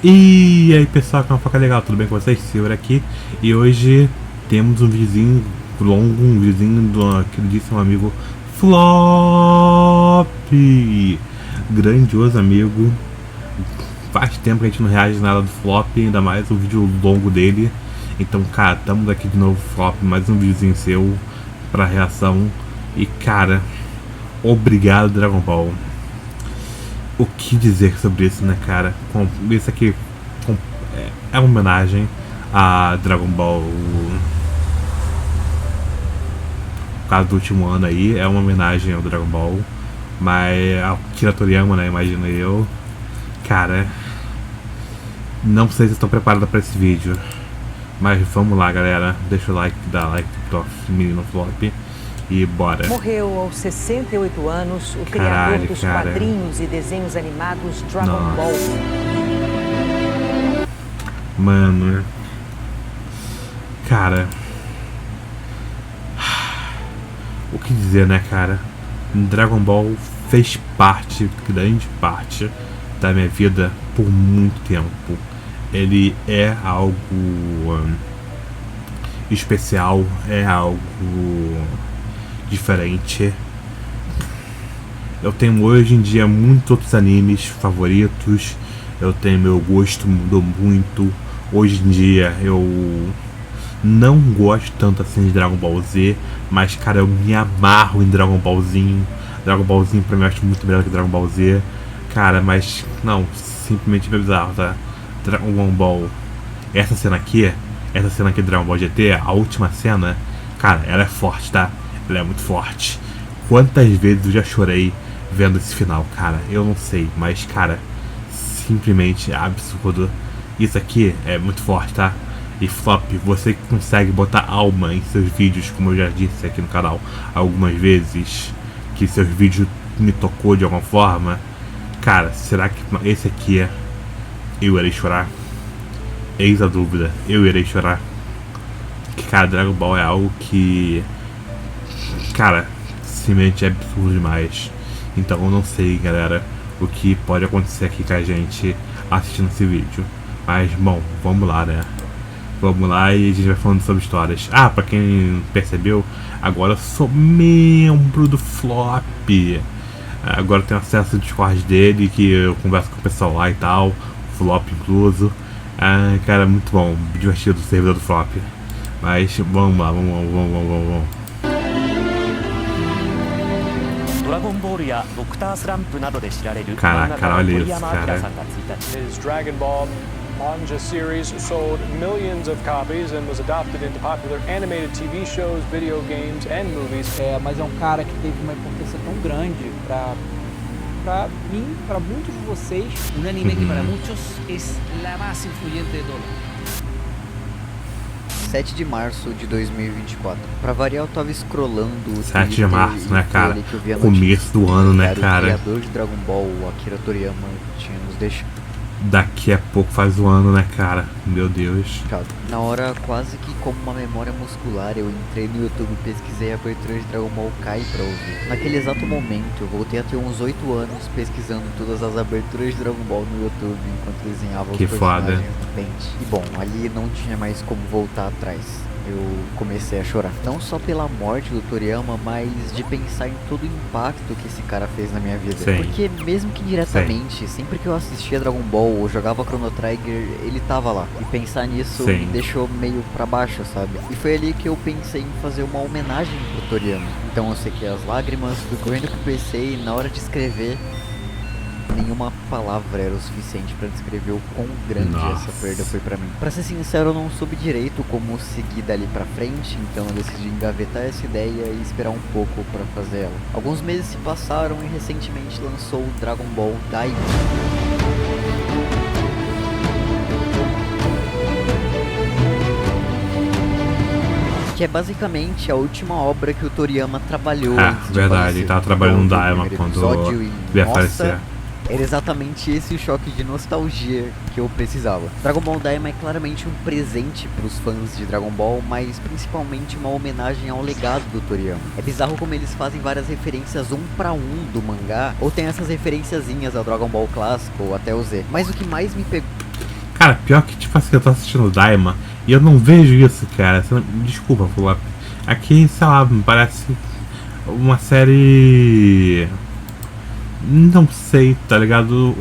E aí pessoal, que é uma foca legal, tudo bem com vocês? Silver aqui. E hoje temos um vizinho longo, um vizinho do queridíssimo amigo Flop. Grandioso amigo. Faz tempo que a gente não reage nada do Flop, ainda mais o vídeo longo dele. Então cara, estamos aqui de novo, Flop, mais um vizinho seu pra reação. E cara, obrigado Dragon Ball. O que dizer sobre isso, né, cara? Isso aqui é uma homenagem a Dragon Ball. Por causa do último ano aí, é uma homenagem ao Dragon Ball. Mas ao Akira Toriyama, né? Imagina eu. Cara, não sei se estão preparados para esse vídeo. Mas vamos lá, galera. Deixa o like, dá like pro menino Flop. E bora. Morreu aos 68 anos o criador dos quadrinhos e desenhos animados Dragon Ball. Mano. Cara. O que dizer, né, cara? Dragon Ball fez parte, grande parte, da minha vida por muito tempo. Ele é algo especial, é algo diferente. Eu tenho hoje em dia muitos outros animes favoritos. Eu tenho meu gosto mudou muito. Hoje em dia eu não gosto tanto assim de Dragon Ball Z, mas cara, eu me amarro em Dragon Ballzinho. Dragon Ballzinho pra mim eu acho muito melhor que Dragon Ball Z. Cara, mas não, simplesmente é bizarro, tá? Dragon Ball. Essa cena aqui de Dragon Ball GT, a última cena, cara, ela é forte, tá? Ela é muito forte. Quantas vezes eu já chorei vendo esse final, cara? Eu não sei, mas cara, simplesmente absurdo. Isso aqui é muito forte, tá? E Flop, você que consegue botar alma em seus vídeos, como eu já disse aqui no canal algumas vezes, que seus vídeos me tocou de alguma forma. Cara, será que esse aqui eu irei chorar? Eis a dúvida, eu irei chorar. Que cara, Dragon Ball é algo que, cara, simplesmente é absurdo demais. Então eu não sei, galera, o que pode acontecer aqui com a gente assistindo esse vídeo. Mas, bom, vamos lá, né? Vamos lá e a gente vai falando sobre histórias. Ah, pra quem percebeu, agora eu sou membro do Flop. Agora eu tenho acesso ao Discord dele, que eu converso com o pessoal lá e tal. Flop incluso. Ah, cara, muito bom, divertido o servidor do Flop. Mas vamos lá, vamos. Caraca, olha isso, cara. His Dragon Ball manga series sold millions of copies and was adopted into popular animated TV shows, video games and movies. Mas é um cara que teve uma importância tão grande para mim, para muitos de vocês. Un anime que para muchos es la más influyente de todas. 7 de março de 2024. Pra variar, eu tava scrollando o 7 de março, né, cara? Começo do ano, né, cara? O criador de Dragon Ball, o Akira Toriyama, tinha nos deixado. Daqui a pouco faz um ano, né, cara? Meu Deus. Na hora, quase que como uma memória muscular, eu entrei no YouTube e pesquisei a abertura de Dragon Ball Kai pra ouvir. Naquele exato momento, eu voltei a ter uns 8 anos pesquisando todas as aberturas de Dragon Ball no YouTube enquanto desenhava os personagens no Paint. E bom, ali não tinha mais como voltar atrás. Eu comecei a chorar. Não só pela morte do Toriyama, mas de pensar em todo o impacto que esse cara fez na minha vida. Sim. Porque mesmo que indiretamente, sempre que eu assistia Dragon Ball ou jogava Chrono Trigger, ele tava lá. E pensar nisso me deixou meio pra baixo, sabe? E foi ali que eu pensei em fazer uma homenagem pro Toriyama. Então eu sequei as lágrimas, fui correndo pro PC e na hora de escrever, nenhuma palavra era o suficiente pra descrever o quão grande essa perda foi pra mim. Pra ser sincero, eu não soube direito como seguir dali pra frente, então eu decidi engavetar essa ideia e esperar um pouco pra fazer ela. Alguns meses se passaram e recentemente lançou o Dragon Ball Daima. Que é basicamente a última obra que o Toriyama trabalhou. Verdade, ele tava trabalhando no Daima quando ia aparecer. Era exatamente esse o choque de nostalgia que eu precisava. Dragon Ball Daima é claramente um presente pros fãs de Dragon Ball, mas principalmente uma homenagem ao legado do Toriyama. É bizarro como eles fazem várias referências um pra um do mangá, ou tem essas referenciazinhas ao Dragon Ball clássico ou até o Z. Mas o que mais me pegou... Cara, pior que, tipo assim, eu tô assistindo o Daima e eu não vejo isso, cara. Desculpa, Fulop. Aqui, sei lá, me parece uma série... Não sei, tá ligado?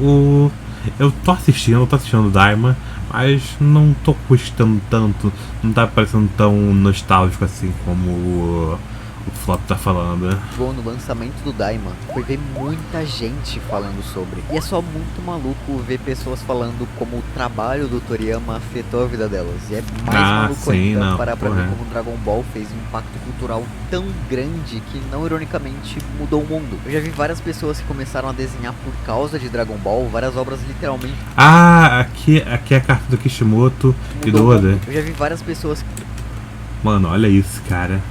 Eu tô assistindo o Daima, mas não tô gostando tanto. Não tá parecendo tão nostálgico assim como o Flop tá falando. Bom, no lançamento do Daima, foi ver muita gente falando sobre. E é só muito maluco ver pessoas falando como o trabalho do Toriyama afetou a vida delas. E é mais maluco ainda parar pra ver como Dragon Ball fez um impacto cultural tão grande que, não ironicamente, mudou o mundo. Eu já vi várias pessoas que começaram a desenhar por causa de Dragon Ball, várias obras literalmente. Aqui é a carta do Kishimoto e do Oda. Eu já vi várias pessoas que... Mano, olha isso, cara.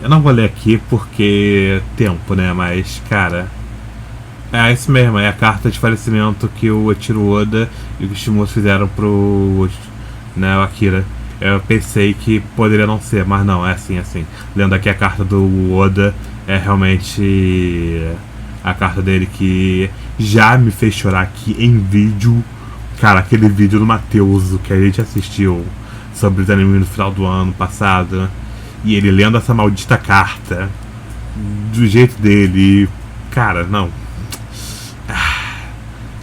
Eu não vou ler aqui porque tempo, né? Mas, cara, é isso mesmo. É a carta de falecimento que o Eiichiro Oda e o Kishimoto fizeram pro, né, o Akira. Eu pensei que poderia não ser, mas não, é assim, assim. Lendo aqui a carta do Oda, é realmente a carta dele que já me fez chorar aqui em vídeo. Cara, aquele vídeo do Matheus que a gente assistiu sobre os animes no final do ano passado. E ele lendo essa maldita carta do jeito dele. Cara, não.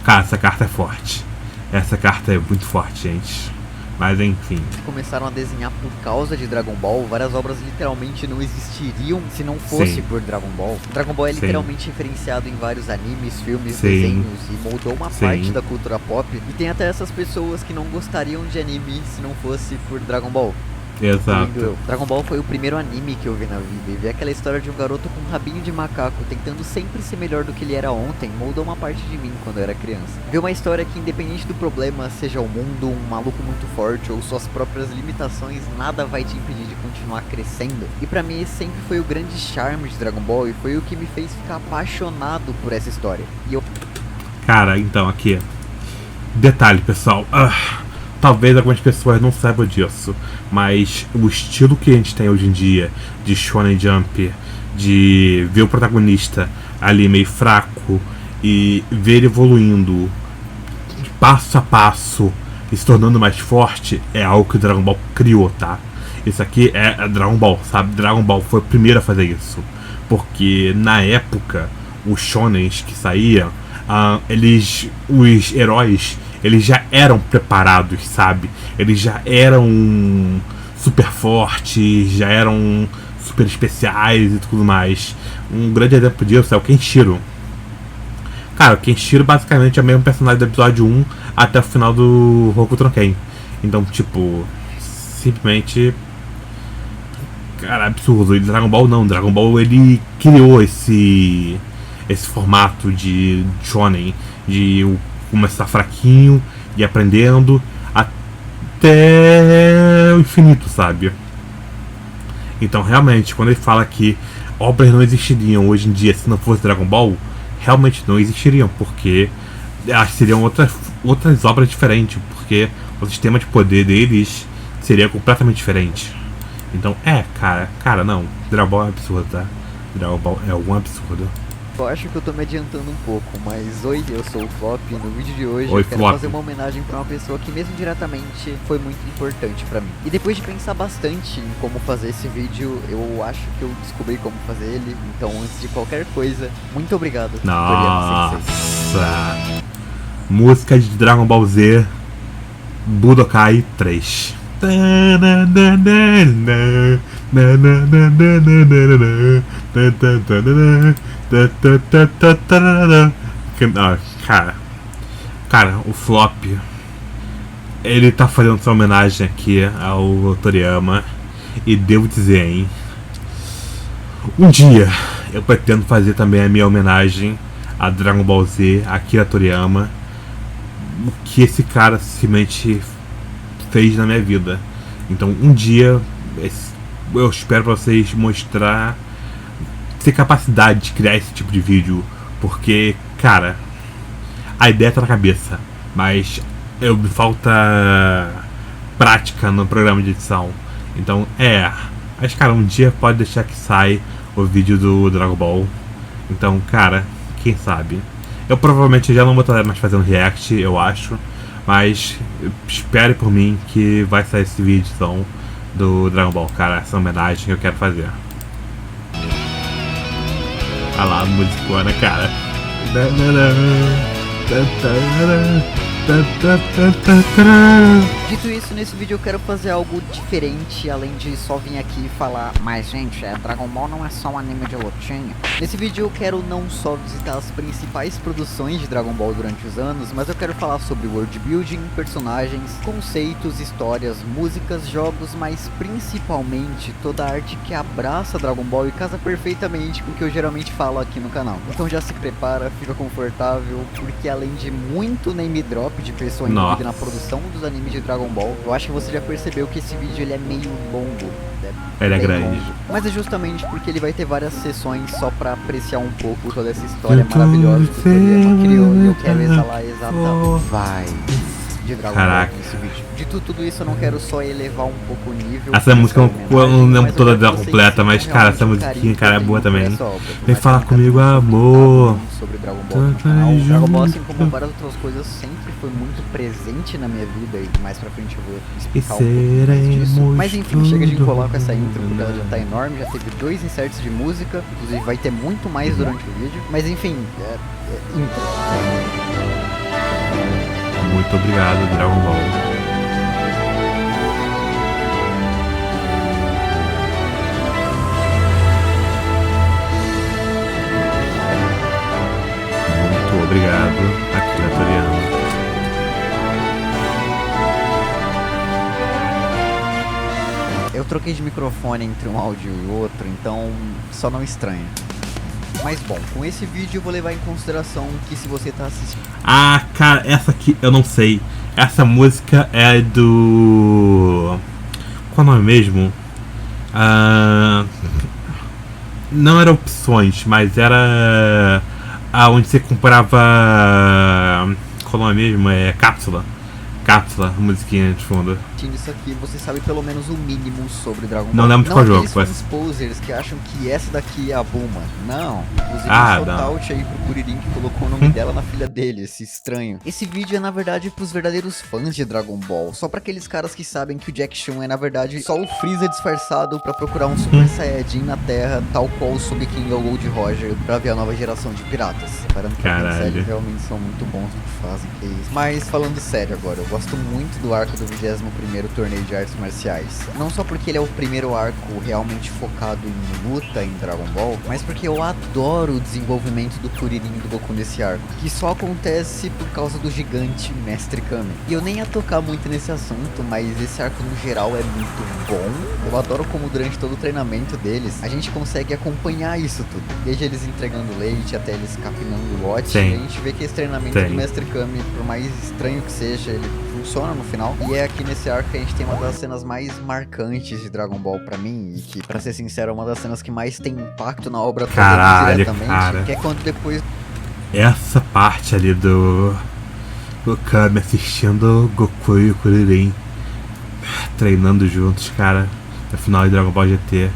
Cara, essa carta é forte. Essa carta é muito forte, gente. Mas enfim. Começaram a desenhar por causa de Dragon Ball. Várias obras literalmente não existiriam se não fosse por Dragon Ball. Dragon Ball é literalmente referenciado em vários animes, filmes, desenhos e moldou uma parte da cultura pop. E tem até essas pessoas que não gostariam de anime se não fosse por Dragon Ball. Exato. Dragon Ball foi o primeiro anime que eu vi na vida. E ver aquela história de um garoto com um rabinho de macaco tentando sempre ser melhor do que ele era ontem moldou uma parte de mim quando eu era criança. Ver uma história que, independente do problema, seja o mundo, um maluco muito forte ou suas próprias limitações, nada vai te impedir de continuar crescendo. E pra mim esse sempre foi o grande charme de Dragon Ball e foi o que me fez ficar apaixonado por essa história. E eu... Cara, então aqui, detalhe, pessoal. Talvez algumas pessoas não saibam disso, mas o estilo que a gente tem hoje em dia de Shonen Jump, de ver o protagonista ali meio fraco e ver ele evoluindo passo a passo e se tornando mais forte, é algo que o Dragon Ball criou, tá? Isso aqui é Dragon Ball, sabe? Dragon Ball foi o primeiro a fazer isso, porque na época os shonens que saíam, os heróis, eles já eram preparados, sabe? Eles já eram super fortes, já eram super especiais e tudo mais. Um grande exemplo disso é o Kenshiro. Cara, o Kenshiro basicamente é o mesmo personagem do episódio 1 até o final do Hokuto Ken. Então, tipo, simplesmente... Cara, absurdo. E Dragon Ball não. Dragon Ball, ele criou esse formato de shonen, de começar fraquinho e aprendendo até o infinito, sabe? Então, realmente, quando ele fala que obras não existiriam hoje em dia se não fosse Dragon Ball, realmente não existiriam, porque elas seriam outras obras diferentes, porque o sistema de poder deles seria completamente diferente. Então, cara, não. Dragon Ball é absurdo, tá? Dragon Ball é um absurdo. Eu acho que eu tô me adiantando um pouco, mas oi, eu sou o Flop e no vídeo de hoje eu quero fazer uma homenagem pra uma pessoa que mesmo diretamente foi muito importante pra mim. E depois de pensar bastante em como fazer esse vídeo, eu acho que eu descobri como fazer ele. Então, antes de qualquer coisa, muito obrigado, Toriyama Sensei. Música de Dragon Ball Z, Budokai 3. Cara, o Flop, ele tá fazendo essa homenagem aqui ao Toriyama. E devo dizer, hein, um dia eu pretendo fazer também a minha homenagem a Dragon Ball Z, a Akira Toriyama. O que esse cara simplesmente fez na minha vida. Então um dia eu espero pra vocês mostrar, ter capacidade de criar esse tipo de vídeo, porque, cara, a ideia tá na cabeça, mas me falta prática no programa de edição. Então mas cara, um dia pode deixar que sai o vídeo do Dragon Ball. Então, cara, quem sabe? Eu provavelmente já não vou estar mais fazendo react, eu acho, Mas espere por mim que vai sair esse vídeo então, do Dragon Ball, cara, essa homenagem que eu quero fazer. Olha lá a musicona, cara. Dito isso, nesse vídeo eu quero fazer algo diferente, além de só vir aqui e falar, mas gente, Dragon Ball não é só um anime de lutinha. Nesse vídeo eu quero não só visitar as principais produções de Dragon Ball durante os anos, mas eu quero falar sobre world building, personagens, conceitos, histórias, músicas, jogos, mas principalmente toda a arte que abraça Dragon Ball e casa perfeitamente com o que eu geralmente falo aqui no canal. Então já se prepara, fica confortável, porque além de muito name drop de pessoa envolvida na produção dos animes de Dragon Ball, eu acho que você já percebeu que esse vídeo ele é meio longo. Ele é grande. Longo. Mas é justamente porque ele vai ter várias sessões só pra apreciar um pouco toda essa história maravilhosa que o Toriyama criou, e eu quero exalar exatamente de Dragon Ball nesse vídeo. Dito tudo isso, eu não quero só elevar um pouco o nível. Essa música eu não lembro toda dela completa, mas cara, essa musiquinha, cara, é boa também. Vem falar comigo, amor. Sobre Dragon Ball no canal. Dragon Ball, assim como várias outras coisas, sempre foi muito presente na minha vida, e mais pra frente eu vou explicar um pouco mais disso. Mas enfim, chega de enrolar com essa intro, porque ela já tá enorme, já teve 2 inserts de música, inclusive vai ter muito mais durante o vídeo. Mas enfim, intro. Muito obrigado, Dragon Ball. Muito obrigado, Akira Toriyama. Eu troquei de microfone entre um áudio e outro, então só não estranha. Mas bom, com esse vídeo eu vou levar em consideração que se você tá assistindo... Ah, cara, essa aqui eu não sei. Essa música é do... Qual é o nome mesmo? Não era Opções, mas era... onde você comprava... Qual é o nome mesmo? É Cápsula. Cápsula, musiquinha de fundo. Isso aqui, você sabe pelo menos o mínimo sobre Dragon Ball. Não lembro qual jogo, mas... Não posers que acham que essa daqui é a Bulma. Não. Inclusive shout-out aí pro Kuririn que colocou o nome dela na filha dele, esse estranho. Esse vídeo é na verdade pros verdadeiros fãs de Dragon Ball. Só pra aqueles caras que sabem que o Jack Chun é na verdade só o Freeza disfarçado pra procurar um Super Saiyajin na Terra, tal qual o Sub King ou Gold Roger, pra ver a nova geração de piratas. Parando que eles realmente são muito bons no que fazem, que é isso. Mas falando sério agora, eu gosto muito do arco do 21º torneio de artes marciais. Não só porque ele é o primeiro arco realmente focado em luta em Dragon Ball, mas porque eu adoro o desenvolvimento do Kuririn e do Goku nesse arco, que só acontece por causa do gigante Mestre Kami. E eu nem ia tocar muito nesse assunto, mas esse arco no geral é muito bom. Eu adoro como durante todo o treinamento deles, a gente consegue acompanhar isso tudo. Desde eles entregando leite até eles capinando o lote, a gente vê que esse treinamento do Mestre Kami, por mais estranho que seja, ele funciona no final. E é aqui nesse arco que a gente tem uma das cenas mais marcantes de Dragon Ball pra mim, e que, pra ser sincero, é uma das cenas que mais tem impacto na obra toda diretamente, que é quando depois... Essa parte ali do Kami assistindo o Goku e o Kuririn treinando juntos, cara, no final de Dragon Ball GT.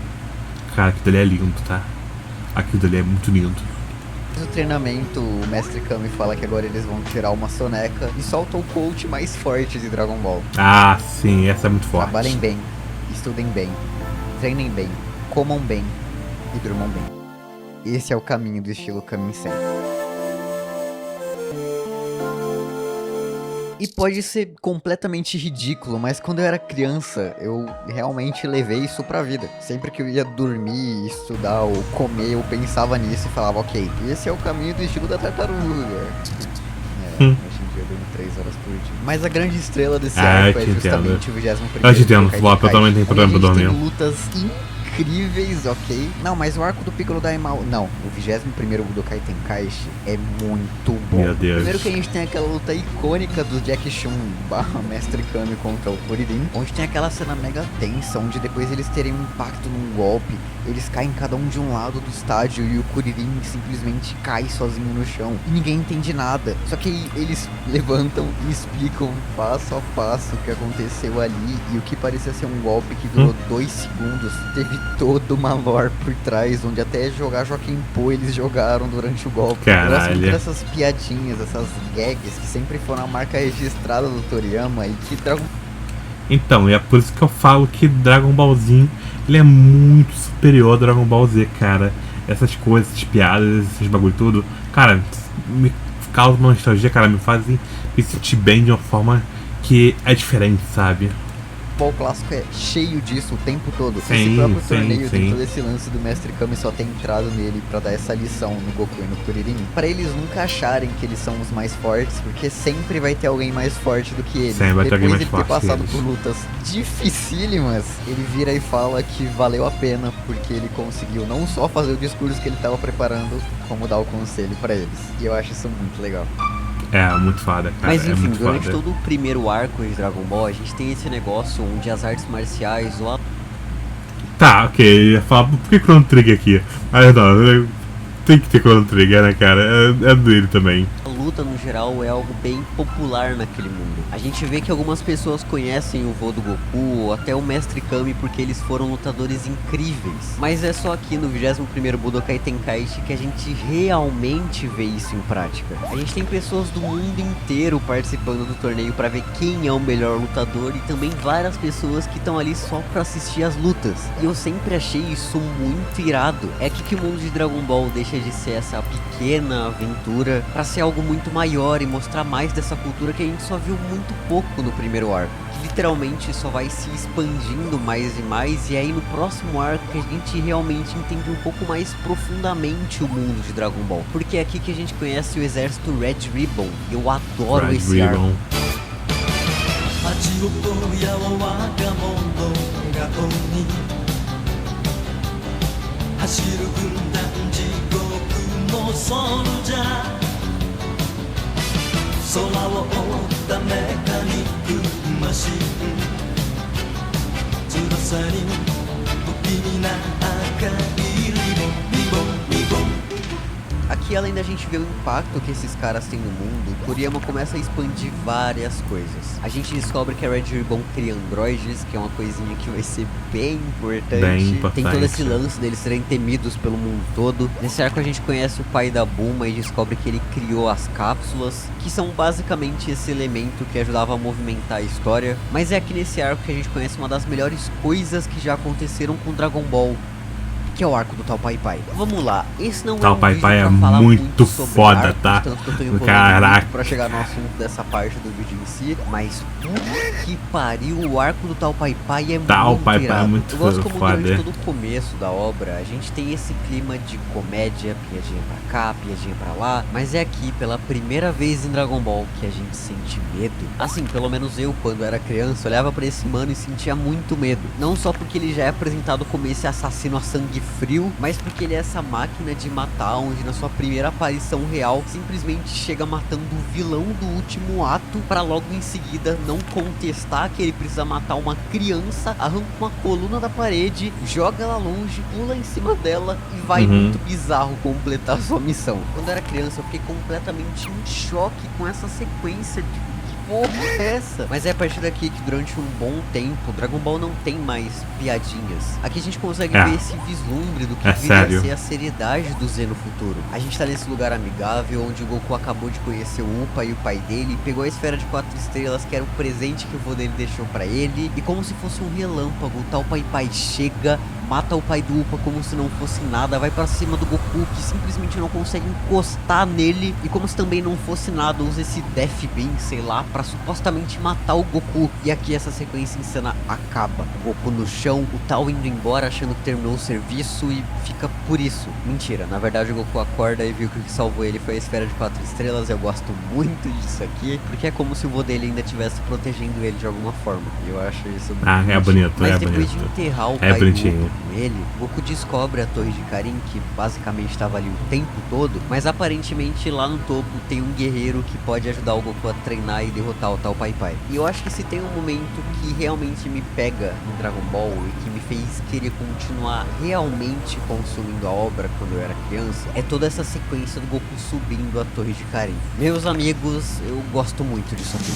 Cara, aquilo ali é lindo, tá? Aquilo ali é muito lindo. No treinamento, o Mestre Kami fala que agora eles vão tirar uma soneca e solta o coach mais forte de Dragon Ball. Ah, sim, essa é muito forte. Trabalhem bem, estudem bem, treinem bem, comam bem e durmam bem. Esse é o caminho do estilo Kami-sen. E pode ser completamente ridículo, mas quando eu era criança, eu realmente levei isso pra vida. Sempre que eu ia dormir, estudar ou comer, eu pensava nisso e falava, ok, esse é o caminho do estilo da tartaruga. Hoje em dia eu durmo 3 horas por dia. Mas a grande estrela desse arco é justamente o 21º. Eu te entendo, Flop, eu também tenho problema pra dormir. Tem lutas incríveis, ok? Não, mas o arco do Piccolo Daimao... Não, o 21º Budokai Tenkaichi é muito bom. Meu Deus. Primeiro que a gente tem aquela luta icônica do Jack Chun / Mestre Kami contra o Kuririn, onde tem aquela cena mega tensa, onde depois eles terem um impacto num golpe, eles caem cada um de um lado do estádio e o Kuririn simplesmente cai sozinho no chão. E ninguém entende nada. Só que eles levantam e explicam passo a passo o que aconteceu ali, e o que parecia ser um golpe que durou 2 segundos teve toda uma lore por trás, onde até jogar Joaquim Pô eles jogaram durante o golpe. Caralho. Eu gosto muito dessas piadinhas, essas gags que sempre foram a marca registrada do Toriyama e que Dragon... Então, é por isso que eu falo que Dragon Ball Z, ele é muito superior a Dragon Ball Z, cara. Essas coisas, essas piadas, esses bagulho tudo, cara, me causa uma nostalgia, cara, me fazem me sentir bem de uma forma que é diferente, sabe? O clássico é cheio disso o tempo todo. Sim, esse próprio sim, torneio sim. tem todo esse lance do Mestre Kami só ter entrado nele pra dar essa lição no Goku e no Kuririn. Pra eles nunca acharem que eles são os mais fortes, porque sempre vai ter alguém mais forte do que eles. Sempre vai ter alguém mais Depois de forte ter passado que por lutas dificílimas, ele vira e fala que valeu a pena, porque ele conseguiu não só fazer o discurso que ele tava preparando, como dar o conselho pra eles. E eu acho isso muito legal. É, muito foda, cara. Mas é enfim, muito durante foda. todo o primeiro arco de Dragon Ball, a gente tem esse negócio onde as artes marciais, o Tá, ok, eu ia falar, por que Chrono Trigger aqui? Mas não, tem que ter Chrono Trigger, né, cara? É dele também. a luta no geral é algo bem popular naquele mundo. A gente vê que algumas pessoas conhecem o vô do Goku ou até o Mestre Kami porque eles foram lutadores incríveis. Mas é só aqui no 21º Budokai Tenkaichi que a gente realmente vê isso em prática. A gente tem pessoas do mundo inteiro participando do torneio para ver quem é o melhor lutador e também várias pessoas que estão ali só para assistir as lutas. E eu sempre achei isso muito irado. É aqui que o mundo de Dragon Ball deixa de ser essa pequena aventura para ser algo muito maior e mostrar mais dessa cultura que a gente só viu muito pouco no primeiro arco, que literalmente só vai se expandindo mais e mais, e aí no próximo arco que a gente realmente entende um pouco mais profundamente o mundo de Dragon Ball, porque é aqui que a gente conhece o exército Red Ribbon, e eu adoro Red esse arco. Ribbon. 8億や我が物が鬼走る軍団地獄のソルジャー空を覆ったメカニックマシン翼に不気味な赤いリボンリボンリボン Aqui, além da gente ver o impacto que esses caras têm no mundo, o Toriyama começa a expandir várias coisas. A gente descobre que a Red Ribbon cria androides, que é uma coisinha que vai ser bem importante. Tem todo esse lance deles serem temidos pelo mundo todo. Nesse arco a gente conhece o pai da Bulma e descobre que ele criou as cápsulas, que são basicamente esse elemento que ajudava a movimentar a história. Mas é aqui nesse arco que a gente conhece uma das melhores coisas que já aconteceram com Dragon Ball, que é o arco do Tal Pai Pai. Vamos lá, esse não Tal é um Pai vídeo Pai pra é falar muito sobre foda, arcos, tá? tanto que eu tô enrolando Caraca. muito pra chegar no assunto dessa parte do vídeo em si, mas que pariu, o arco do Tal Pai Pai é Tal muito Pai Pai irado. é muito Eu gosto como foda. durante todo o começo da obra, a gente tem esse clima de comédia, piadinha pra cá, piadinha pra lá, mas é aqui, pela primeira vez em Dragon Ball, que a gente sente medo. Assim, pelo menos eu, quando era criança, olhava pra esse mano e sentia muito medo. Não só porque ele já é apresentado como esse assassino a sangue frio, mas porque ele é essa máquina de matar, onde na sua primeira aparição real, simplesmente chega matando o vilão do último ato, pra logo em seguida não contestar que ele precisa matar uma criança, arranca uma coluna da parede, joga ela longe, pula em cima dela e vai muito bizarro completar sua missão. Quando eu era criança eu fiquei completamente em choque com essa sequência de porra é essa? Mas é a partir daqui que durante um bom tempo Dragon Ball não tem mais piadinhas. Aqui a gente consegue ver esse vislumbre do que viria a ser a seriedade do Z no futuro. A gente tá nesse lugar amigável onde o Goku acabou de conhecer o Upa e o pai dele, pegou a esfera de 4 estrelas que era o presente que o vô dele deixou pra ele, e como se fosse um relâmpago, o Tal Pai Pai chega, mata o pai do Upa como se não fosse nada, vai pra cima do Goku que simplesmente não consegue encostar nele, e como se também não fosse nada, usa esse Death Beam, sei lá, pra supostamente matar o Goku. E aqui essa sequência em cena acaba. O Goku no chão, o Tal indo embora achando que terminou o serviço e fica por isso. Mentira, na verdade o Goku acorda e viu que o que salvou ele foi a esfera de 4 estrelas. Eu gosto muito disso aqui, porque é como se o vô dele ainda estivesse protegendo ele de alguma forma. E eu acho isso muito é bonito, Mas é depois bonito. de enterrar o pai do bonitinho. Goku com ele, o Goku descobre a Torre de Karin, que basicamente estava ali o tempo todo, mas aparentemente lá no topo tem um guerreiro que pode ajudar o Goku a treinar e derrotar o Tal Pai Pai. E eu acho que se tem um momento que realmente me pega no Dragon Ball e que me fez querer continuar realmente consumindo a obra quando eu era criança, é toda essa sequência do Goku subindo a Torre de Karin. Meus amigos, eu gosto muito disso aqui.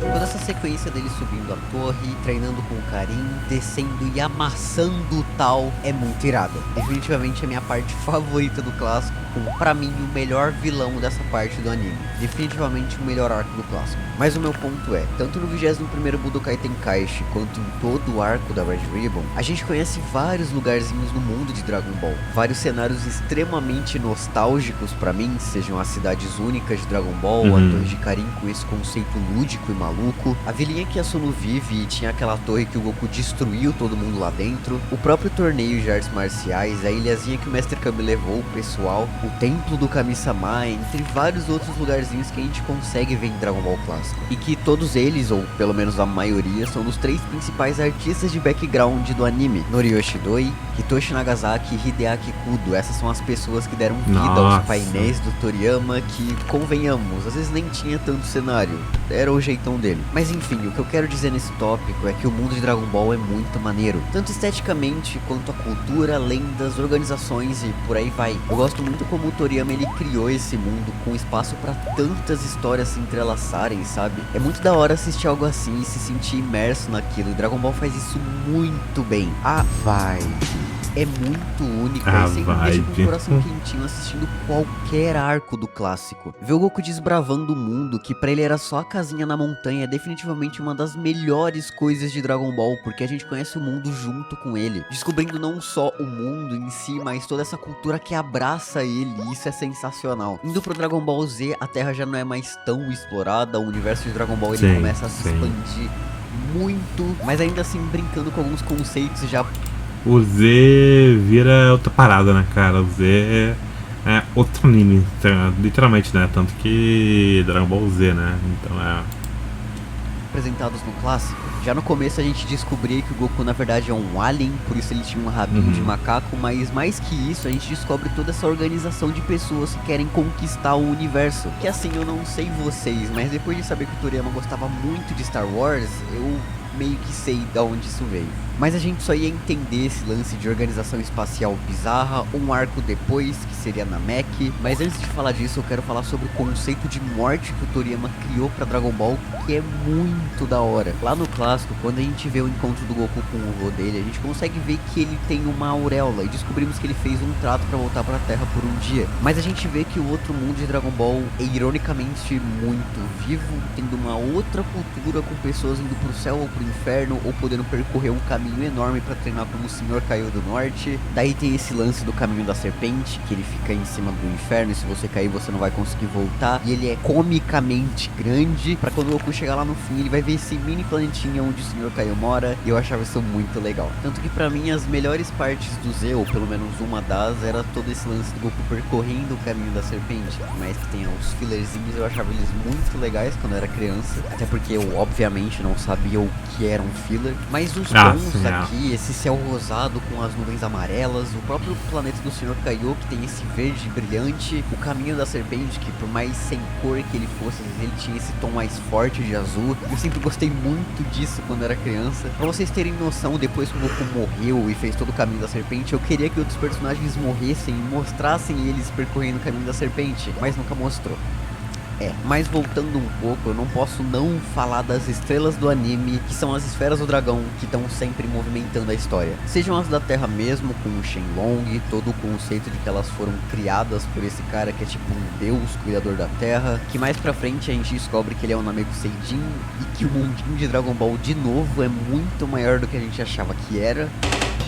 Toda essa sequência dele subindo a torre, treinando com o Karin, descendo e amassando o Tal é muito irada. Definitivamente a minha parte favorita do clássico, com pra mim o melhor vilão dessa parte do anime. Definitivamente o melhor arco do clássico. Mas o meu ponto é, tanto no 21º Budokai Tenkaichi quanto em todo o arco da Red Ribbon, a gente conhece vários lugarzinhos no mundo de Dragon Ball. Vários cenários extremamente nostálgicos pra mim, sejam as cidades únicas de Dragon Ball, a Torre de Karin com esse conceito lúdico e maluco, a vilinha que a Sonu vive e tinha aquela torre que o Goku destruiu todo mundo lá dentro, o próprio torneio de artes marciais, a ilhazinha que o Mestre Kami levou o pessoal, o templo do Kami-sama, entre vários outros lugarzinhos que a gente consegue ver em Dragon Ball Clássico. E que todos eles, ou pelo menos a maioria, são dos 3 principais artistas de background do anime: Noriyoshi Doi, Hitoshi Nagasaki e Hideaki Kudo. Essas são as pessoas que deram vida aos painéis do Toriyama, que, convenhamos, às vezes nem tinha tanto cenário, era o jeitão dele. Mas enfim, o que eu quero dizer nesse tópico é que o mundo de Dragon Ball é muito maneiro, tanto esteticamente quanto a cultura, lendas, organizações e por aí vai. Eu gosto muito como o Toriyama ele criou esse mundo com espaço para tantas histórias se entrelaçarem, sabe? É muito da hora assistir algo assim e se sentir imerso naquilo, e Dragon Ball faz isso muito bem. A vibe é muito única e sempre me deixa com o coração quentinho assistindo qualquer arco do clássico. Ver o Goku desbravando o mundo, que pra ele era só a casinha na montanha, é definitivamente uma das melhores coisas de Dragon Ball, porque a gente conhece o mundo junto com ele, descobrindo não só o mundo em si, mas toda essa cultura que abraça ele, e isso é sensacional. Indo pro Dragon Ball Z, a Terra já não é mais tão explorada, o universo de Dragon Ball ele começa a se expandir muito, mas ainda assim brincando com alguns conceitos já. O Z vira outra parada, né, cara? O Z é outro anime, literalmente, né? Tanto que Dragon Ball Z, né? Então apresentados no clássico. Já no começo a gente descobria que o Goku na verdade é um alien, por isso ele tinha um rabinho de macaco, mas mais que isso a gente descobre toda essa organização de pessoas que querem conquistar o universo. Que assim, eu não sei vocês, mas depois de saber que o Toriyama gostava muito de Star Wars, eu meio que sei de onde isso veio. Mas a gente só ia entender esse lance de organização espacial bizarra um arco depois, que seria Namek. Mas antes de falar disso, eu quero falar sobre o conceito de morte que o Toriyama criou pra Dragon Ball, que é muito da hora. Lá no clássico, quando a gente vê o encontro do Goku com o vô dele, a gente consegue ver que ele tem uma auréola, e descobrimos que ele fez um trato pra voltar pra Terra por um dia. Mas a gente vê que o outro mundo de Dragon Ball é ironicamente muito vivo, tendo uma outra cultura, com pessoas indo pro céu ou pro inferno, ou podendo percorrer um caminho enorme pra treinar como o Senhor Caiu do Norte. Daí tem esse lance do caminho da serpente, que ele fica em cima do inferno, e se você cair você não vai conseguir voltar, e ele é comicamente grande, pra quando o Goku chegar lá no fim ele vai ver esse mini planetinha onde o Senhor Caiu mora, e eu achava isso muito legal. Tanto que pra mim as melhores partes do Z, ou pelo menos uma das, era todo esse lance do Goku percorrendo o caminho da serpente. Por mais que tenha os fillerzinhos, eu achava eles muito legais quando eu era criança, até porque eu obviamente não sabia o que era um filler. Mas os tons aqui, esse céu rosado com as nuvens amarelas, o próprio planeta do Senhor Kaiô, que tem esse verde brilhante, o caminho da serpente, que por mais sem cor que ele fosse, ele tinha esse tom mais forte de azul. Eu sempre gostei muito disso quando era criança. Pra vocês terem noção, depois que o Goku morreu e fez todo o caminho da serpente, eu queria que outros personagens morressem e mostrassem eles percorrendo o caminho da serpente, mas nunca mostrou. Mas voltando um pouco, eu não posso não falar das estrelas do anime, que são as esferas do dragão, que estão sempre movimentando a história. Sejam as da Terra mesmo, com o Shenlong, todo o conceito de que elas foram criadas por esse cara que é tipo um deus cuidador da Terra, que mais pra frente a gente descobre que ele é o Namekuseijin, e que o mundinho de Dragon Ball, de novo, é muito maior do que a gente achava que era.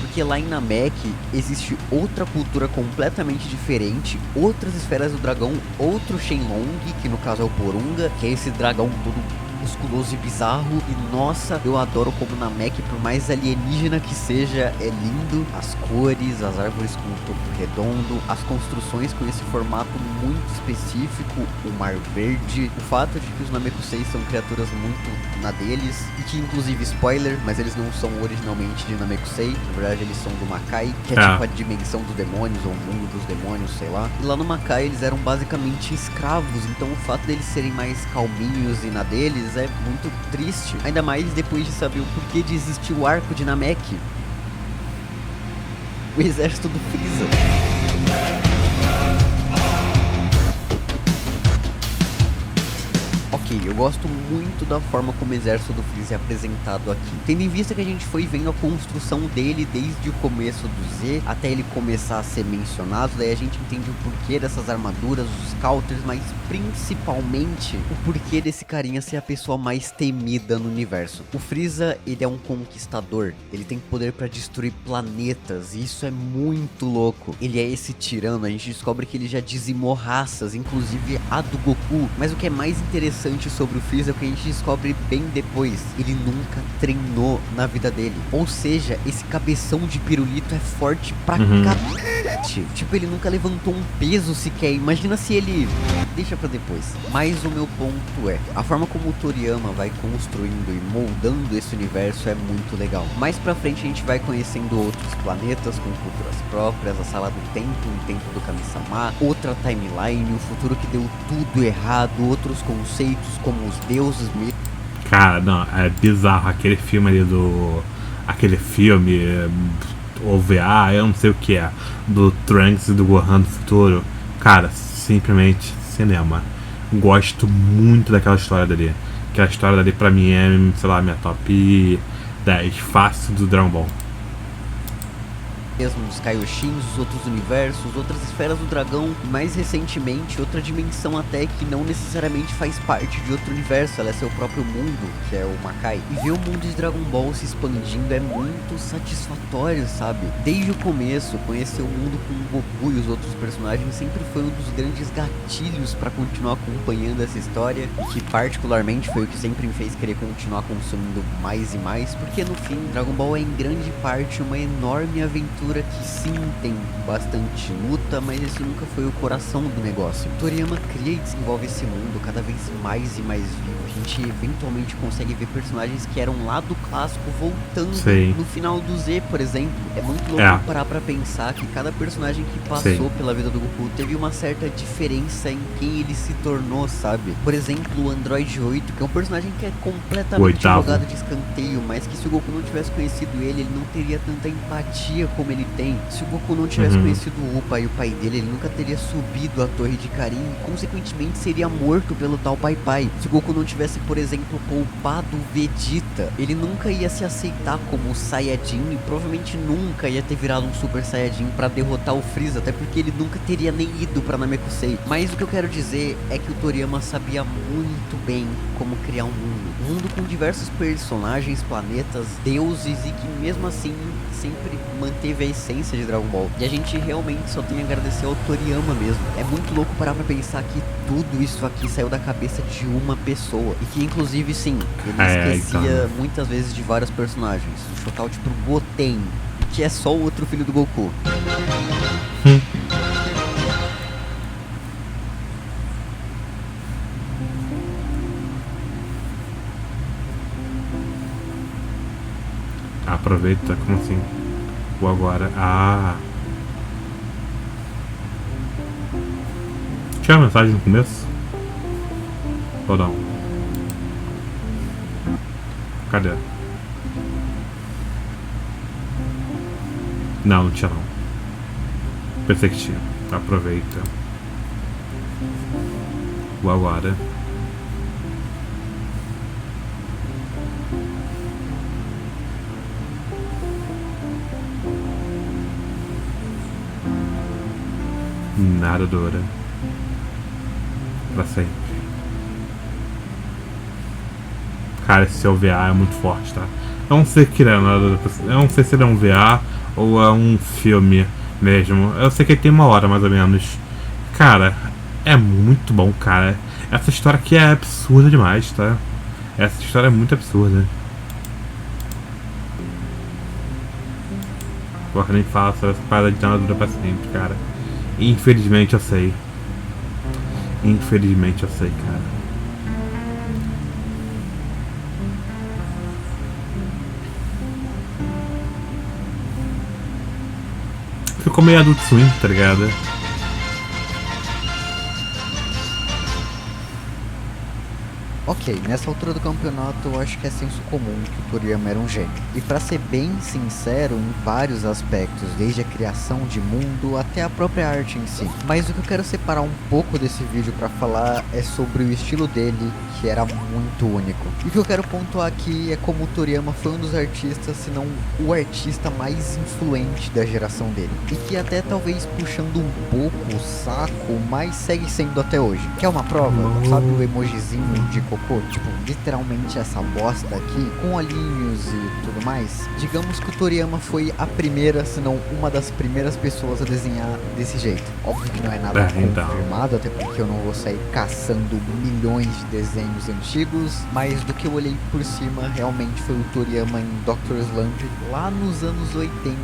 Porque lá em Namek existe outra cultura completamente diferente, outras esferas do dragão, outro Shenlong, que no caso é o Porunga, que é esse dragão todo musculoso e bizarro. E nossa, eu adoro como Namek, por mais alienígena que seja, é lindo. As cores, as árvores com o topo redondo, as construções com esse formato muito específico, o mar verde, o fato de que os Namekusei são criaturas muito na deles, e que inclusive, spoiler, mas eles não são originalmente de Namekusei, na verdade eles são do Makai, que é tipo a dimensão dos demônios, ou o mundo dos demônios, sei lá. E lá no Makai eles eram basicamente escravos, então o fato deles serem mais calminhos e na deles é muito triste, ainda mais depois de saber o porquê de existir o arco de Namek, o exército do Freeza. Ok, eu gosto muito da forma como o exército do Freeza é apresentado aqui. Tendo em vista que a gente foi vendo a construção dele desde o começo do Z até ele começar a ser mencionado, daí a gente entende o porquê dessas armaduras, os counters, mas principalmente o porquê desse carinha ser a pessoa mais temida no universo. O Freeza, ele é um conquistador, ele tem poder pra destruir planetas, e isso é muito louco. Ele é esse tirano, a gente descobre que ele já dizimou raças, inclusive a do Goku, mas o que é mais interessante sobre o Freeza é o que a gente descobre bem depois: ele nunca treinou na vida dele, ou seja, esse cabeção de pirulito é forte pra cacete. Tipo, ele nunca levantou um peso sequer, imagina se ele... Deixa pra depois. Mas o meu ponto é, a forma como o Toriyama vai construindo e moldando esse universo é muito legal. Mais pra frente a gente vai conhecendo outros planetas com culturas próprias, a Sala do Tempo, o Tempo do Kami-sama, outra timeline, o futuro que deu tudo errado, outros conceitos como os deuses mesmo. Cara, não, é bizarro aquele filme ali aquele filme OVA, eu não sei o que é, do Trunks e do Gohan do futuro. Cara, simplesmente cinema. Gosto muito daquela história dali. Aquela história dali pra mim é, sei lá, minha top 10 fácil do Dragon Ball. Mesmo os Kaioshins, os outros universos, outras esferas do dragão, e mais recentemente outra dimensão até que não necessariamente faz parte de outro universo, ela é seu próprio mundo, que é o Makai. E ver o mundo de Dragon Ball se expandindo é muito satisfatório, sabe? Desde o começo, conhecer o mundo com o Goku e os outros personagens sempre foi um dos grandes gatilhos para continuar acompanhando essa história, e que particularmente foi o que sempre me fez querer continuar consumindo mais e mais, porque no fim, Dragon Ball é em grande parte uma enorme aventura que sim, tem bastante luta, mas esse nunca foi o coração do negócio. Toriyama cria e desenvolve esse mundo cada vez mais e mais vivo. A gente eventualmente consegue ver personagens que eram lá do clássico voltando. Sim. No final do Z, por exemplo. É muito louco parar pra pensar que cada personagem que passou pela vida do Goku teve uma certa diferença em quem ele se tornou, sabe? Por exemplo, o Android 8, que é um personagem que é completamente jogado de escanteio, mas que se o Goku não tivesse conhecido ele não teria tanta empatia como ele tem. Se o Goku não tivesse conhecido o Upa e o pai dele, ele nunca teria subido a Torre de Karin e consequentemente seria morto pelo tal Pai Pai. Se o Goku não tivesse, por exemplo, poupado o Vegeta, ele nunca ia se aceitar como Saiyajin e provavelmente nunca ia ter virado um Super Saiyajin pra derrotar o Freeza, até porque ele nunca teria nem ido pra Namekusei. Mas o que eu quero dizer é que o Toriyama sabia muito bem como criar um mundo com diversos personagens, planetas, deuses, e que mesmo assim sempre manteve a essência de Dragon Ball. E a gente realmente só tem a agradecer ao Toriyama mesmo. É muito louco parar pra pensar que tudo isso aqui saiu da cabeça de uma pessoa. E que inclusive sim, ele esquecia muitas vezes de vários personagens. Shoutout pro Goten, que é só o outro filho do Goku. Aproveita, como assim? O agora. Tinha uma mensagem no começo? Ou não? Cadê? Não tinha não. Pensei que tinha. Aproveita. O agora. Nada dura pra sempre. Cara, esse OVA é muito forte, tá? Eu não sei que ele é nada. Eu não sei se ele é um VA ou é um filme mesmo. Eu sei que ele tem 1 hora mais ou menos. Cara, é muito bom, cara. Essa história aqui é absurda demais, tá? Essa história é muito absurda. Porra, nem fala sobre essa parada de nada dura pra sempre, cara. Infelizmente eu sei. Infelizmente eu sei, cara. Ficou meio Adult Swim, tá ligado? Ok, nessa altura do campeonato eu acho que é senso comum que o Toriyama era um gênio. E pra ser bem sincero, em vários aspectos, desde a criação de mundo até a própria arte em si. Mas o que eu quero separar um pouco desse vídeo pra falar é sobre o estilo dele, que era muito único. E o que eu quero pontuar aqui é como o Toriyama foi um dos artistas, se não o artista mais influente da geração dele. E que até talvez puxando um pouco o saco, mas segue sendo até hoje. Quer uma prova? Sabe o emojizinho de cocô? Tipo, literalmente essa bosta aqui, com olhinhos e tudo mais. Digamos que o Toriyama foi a primeira, se não uma das primeiras pessoas a desenhar desse jeito. Óbvio que não é nada confirmado, até porque eu não vou sair caçando milhões de desenhos antigos, mas do que eu olhei por cima, realmente foi o Toriyama em Dr. Slump, lá nos anos 80,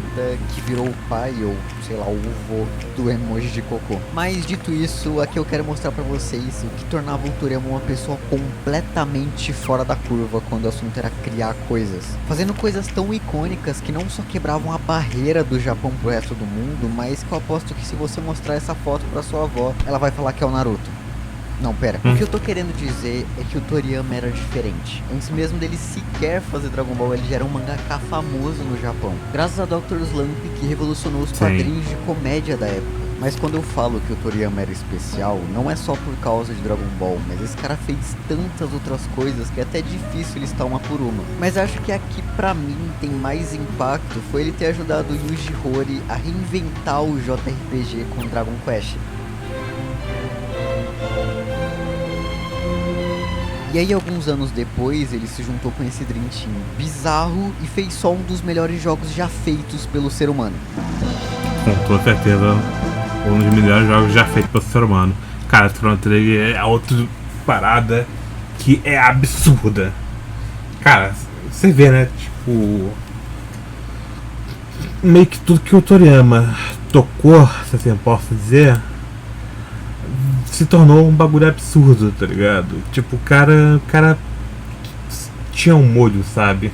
que virou o pai, ou sei lá, o vô do emoji de cocô. Mas dito isso, aqui eu quero mostrar pra vocês o que tornava o Toriyama uma pessoa completamente fora da curva quando o assunto era criar coisas. Fazendo coisas tão icônicas que não só quebravam a barreira do Japão pro resto do mundo, mas que eu aposto que se você mostrar essa foto pra sua avó, ela vai falar que é o Naruto. Não, pera. O que eu tô querendo dizer é que o Toriyama era diferente. Antes mesmo dele sequer fazer Dragon Ball, ele já era um mangaka famoso no Japão. Graças a Dr. Slump, que revolucionou os quadrinhos de comédia da época. Mas quando eu falo que o Toriyama era especial, não é só por causa de Dragon Ball, mas esse cara fez tantas outras coisas que é até difícil listar uma por uma. Mas acho que aqui pra mim tem mais impacto foi ele ter ajudado o Yuji Horii a reinventar o JRPG com Dragon Quest. E aí, alguns anos depois, ele se juntou com esse Dream Team bizarro e fez só um dos melhores jogos já feitos pelo ser humano. Com toda certeza, um dos melhores jogos já feitos pelo ser humano. Cara, Chrono Trigger é outra parada que é absurda. Cara, você vê, né? Tipo, meio que tudo que o Toriyama tocou, se assim eu posso dizer, se tornou um bagulho absurdo, tá ligado? Tipo, o cara tinha um molho, sabe?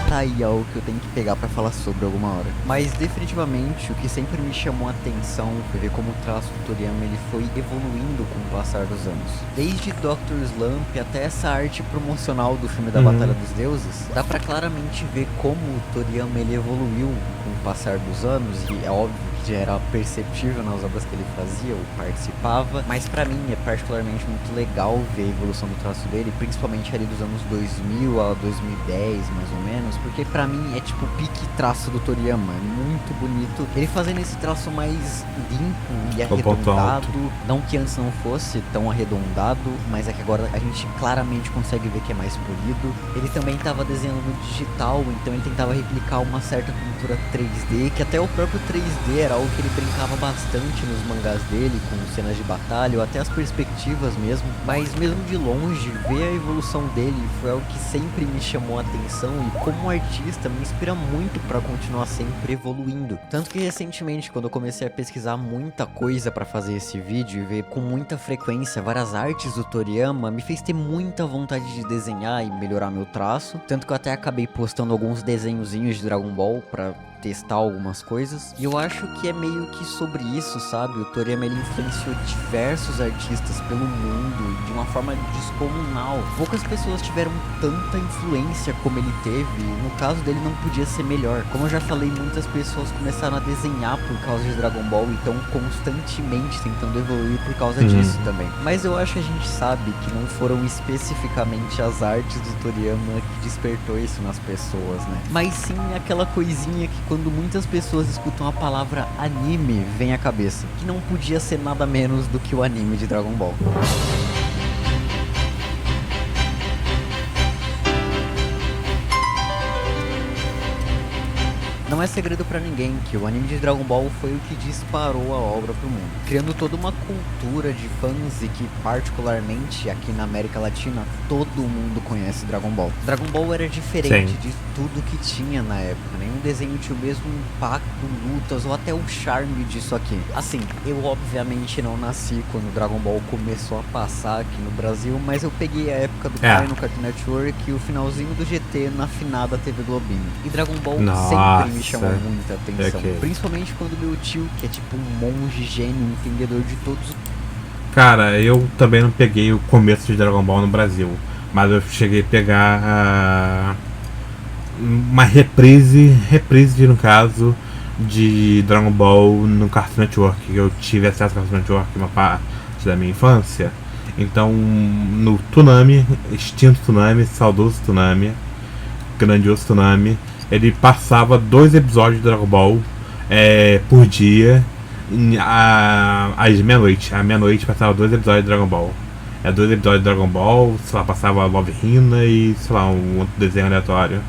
Tá aí algo que eu tenho que pegar pra falar sobre alguma hora. Mas definitivamente o que sempre me chamou a atenção foi ver como o traço do Toriyama ele foi evoluindo com o passar dos anos. Desde Dr. Slump até essa arte promocional do filme da Batalha dos Deuses, dá pra claramente ver como o Toriyama ele evoluiu com o passar dos anos, e é óbvio que já era perceptível nas obras que ele fazia ou participava, mas pra mim é particularmente muito legal ver a evolução do traço dele, principalmente ali dos anos 2000 a 2010 mais ou menos, porque pra mim é tipo o pique traço do Toriyama, é muito bonito, ele fazendo esse traço mais limpo e arredondado, não que antes não fosse tão arredondado, mas é que agora a gente claramente consegue ver que é mais polido. Ele também estava desenhando no digital, então ele tentava replicar uma certa pintura 3D, que até o próprio 3D era algo que ele brincava bastante nos mangás dele, com cenas de batalha ou até as perspectivas mesmo, mas mesmo de longe, ver a evolução dele foi algo que sempre me chamou a atenção e como artista me inspira muito para continuar sempre evoluindo. Tanto que recentemente, quando eu comecei a pesquisar muita coisa para fazer esse vídeo e ver com muita frequência várias artes do Toriyama, me fez ter muita vontade de desenhar e melhorar meu traço, tanto que eu até acabei postando alguns desenhozinhos de Dragon Ball para testar algumas coisas, e eu acho que é meio que sobre isso, sabe? O Toriyama ele influenciou diversos artistas pelo mundo de uma forma descomunal. Poucas pessoas tiveram tanta influência como ele teve, e no caso dele não podia ser melhor. Como eu já falei, muitas pessoas começaram a desenhar por causa de Dragon Ball e estão constantemente tentando evoluir por causa disso também. Mas eu acho que a gente sabe que não foram especificamente as artes do Toriyama que despertou isso nas pessoas, né? Mas sim aquela coisinha que quando muitas pessoas escutam a palavra anime, vem à cabeça, que não podia ser nada menos do que o anime de Dragon Ball. Não não é segredo pra ninguém que o anime de Dragon Ball foi o que disparou a obra pro mundo, criando toda uma cultura de fãs e que, particularmente aqui na América Latina, todo mundo conhece Dragon Ball. Dragon Ball era diferente de tudo que tinha na época, nenhum desenho tinha o mesmo impacto, lutas ou até o charme disso aqui. Assim, eu obviamente não nasci quando Dragon Ball começou a passar aqui no Brasil, mas eu peguei a época do pai no Cartoon Network e o finalzinho do GT na finada TV Globinho. E Dragon Ball sempre me chamou muita atenção, principalmente quando meu tio, que é tipo um monge gênio, entendedor de todos. Cara, eu também não peguei o começo de Dragon Ball no Brasil, mas eu cheguei a pegar uma reprise no caso de Dragon Ball no Cartoon Network. Eu tive acesso ao Cartoon Network uma parte da minha infância. Então, no Toonami, extinto Toonami, saudoso Toonami, grandioso Toonami, ele passava 2 episódios de Dragon Ball por dia, às meia-noite. À meia-noite passava 2 episódios de Dragon Ball. 2 episódios de Dragon Ball, sei lá, passava Love Hina e, sei lá, um outro desenho aleatório,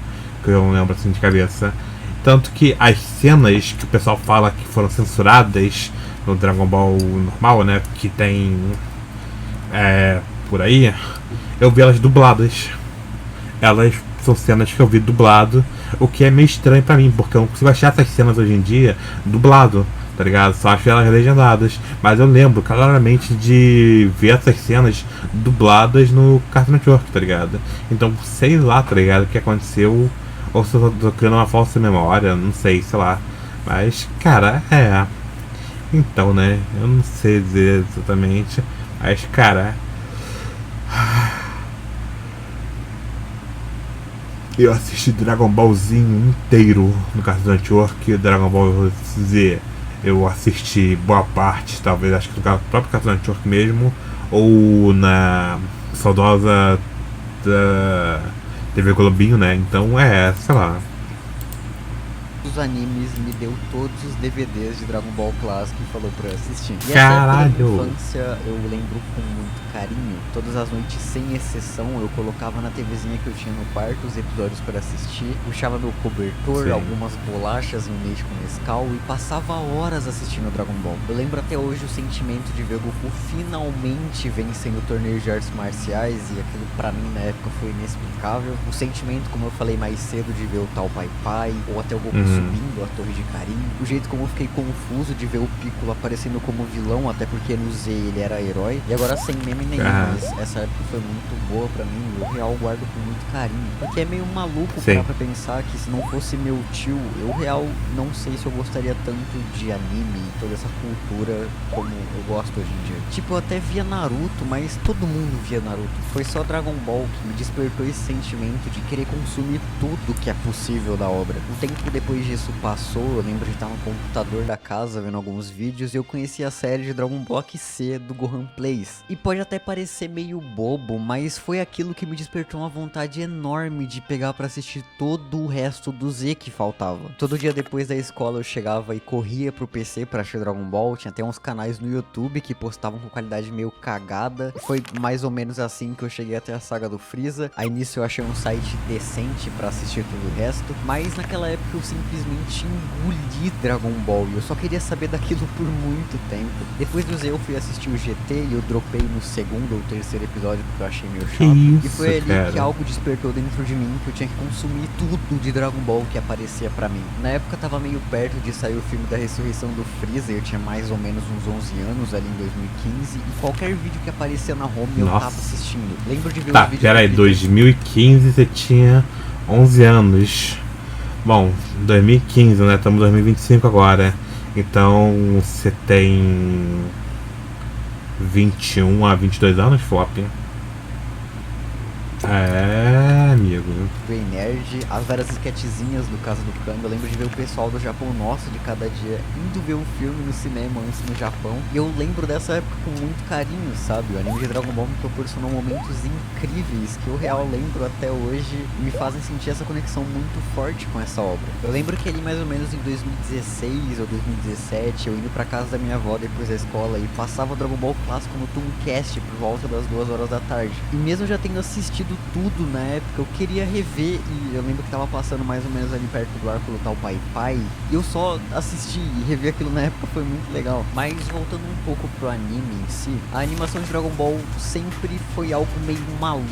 que eu não lembro assim de cabeça. Tanto que as cenas que o pessoal fala que foram censuradas no Dragon Ball normal, né, que tem por aí, eu vi elas dubladas. Elas são cenas que eu vi dublado, o que é meio estranho pra mim, porque eu não consigo achar essas cenas hoje em dia dublado, tá ligado? Só acho elas legendadas. Mas eu lembro claramente de ver essas cenas dubladas no Cartoon Network, tá ligado? Então, sei lá, tá ligado, o que aconteceu, ou se eu tô criando uma falsa memória, não sei, sei lá. Mas, cara, então, né, eu não sei dizer exatamente, mas, cara, eu assisti Dragon Ballzinho inteiro no Cartoon Network. Dragon Ball Z eu assisti boa parte, talvez, acho que no próprio Cartoon Network mesmo, ou na saudosa da TV Globinho, né? Então sei lá. Os animes me deu todos os DVDs de Dragon Ball Classic e falou pra eu assistir. E caralho! essa época da infância eu lembro com muito carinho. Todas as noites, sem exceção, eu colocava na TVzinha que eu tinha no quarto os episódios para assistir, puxava meu cobertor, algumas bolachas e um leite com Nescau e passava horas assistindo Dragon Ball. Eu lembro até hoje o sentimento de ver o Goku finalmente vencendo o torneio de artes marciais, e aquilo pra mim na época foi inexplicável. O sentimento, como eu falei mais cedo, de ver o tal Pai Pai, ou até o Goku subindo a Torre de Karin. O jeito como eu fiquei confuso de ver o Piccolo aparecendo como vilão, até porque no Z ele era herói. E agora sem meme nenhum, mas essa época foi muito boa pra mim. Eu real guardo com muito carinho, porque é meio maluco parar pra pensar que se não fosse meu tio, eu real não sei se eu gostaria tanto de anime e toda essa cultura como eu gosto hoje em dia. Tipo, eu até via Naruto, mas todo mundo via Naruto. Foi só Dragon Ball que me despertou esse sentimento de querer consumir tudo que é possível da obra. Um tempo depois disso passou, eu lembro de estar no computador da casa vendo alguns vídeos e eu conheci a série de Dragon Ball C do Gohan Plays. E pode até parecer meio bobo, mas foi aquilo que me despertou uma vontade enorme de pegar pra assistir todo o resto do Z que faltava. Todo dia depois da escola eu chegava e corria pro PC pra assistir Dragon Ball. Tinha até uns canais no YouTube que postavam com qualidade meio cagada. Foi mais ou menos assim que eu cheguei até a saga do Freeza. Aí nisso eu achei um site decente pra assistir todo o resto, mas naquela época eu simplesmente engoli Dragon Ball e eu só queria saber daquilo por muito tempo. Depois do Z eu fui assistir o GT e eu dropei no segundo ou terceiro episódio porque eu achei meio chato. E foi ali que algo despertou dentro de mim que eu tinha que consumir tudo de Dragon Ball que aparecia pra mim. Na época tava meio perto de sair o filme da ressurreição do Freeza, eu tinha mais ou menos uns 11 anos ali em 2015 e qualquer vídeo que aparecia na home eu tava assistindo. Lembro de ver os vídeos... Peraí, 2015 você tinha 11 anos. Bom, 2015, né? Estamos em 2025 agora. Então você tem 21 a 22 anos, Flop? Amigo. Bem nerd, as várias sketchzinhas do caso do Kang. Eu lembro de ver o pessoal do Japão nosso de cada dia indo ver um filme no cinema antes no Japão. E eu lembro dessa época com muito carinho, sabe? O anime de Dragon Ball me proporcionou momentos incríveis que eu real lembro até hoje e me fazem sentir essa conexão muito forte com essa obra. Eu lembro que ali mais ou menos em 2016 ou 2017 eu indo pra casa da minha avó depois da escola e passava o Dragon Ball clássico no Tooncast por volta das 2 horas da tarde. E mesmo já tendo assistido tudo na época, eu queria rever, e eu lembro que tava passando mais ou menos ali perto do arco do tal Pai Pai, e eu só assisti e revi aquilo na época, foi muito legal. Mas voltando um pouco pro anime em si, a animação de Dragon Ball sempre foi algo meio maluco,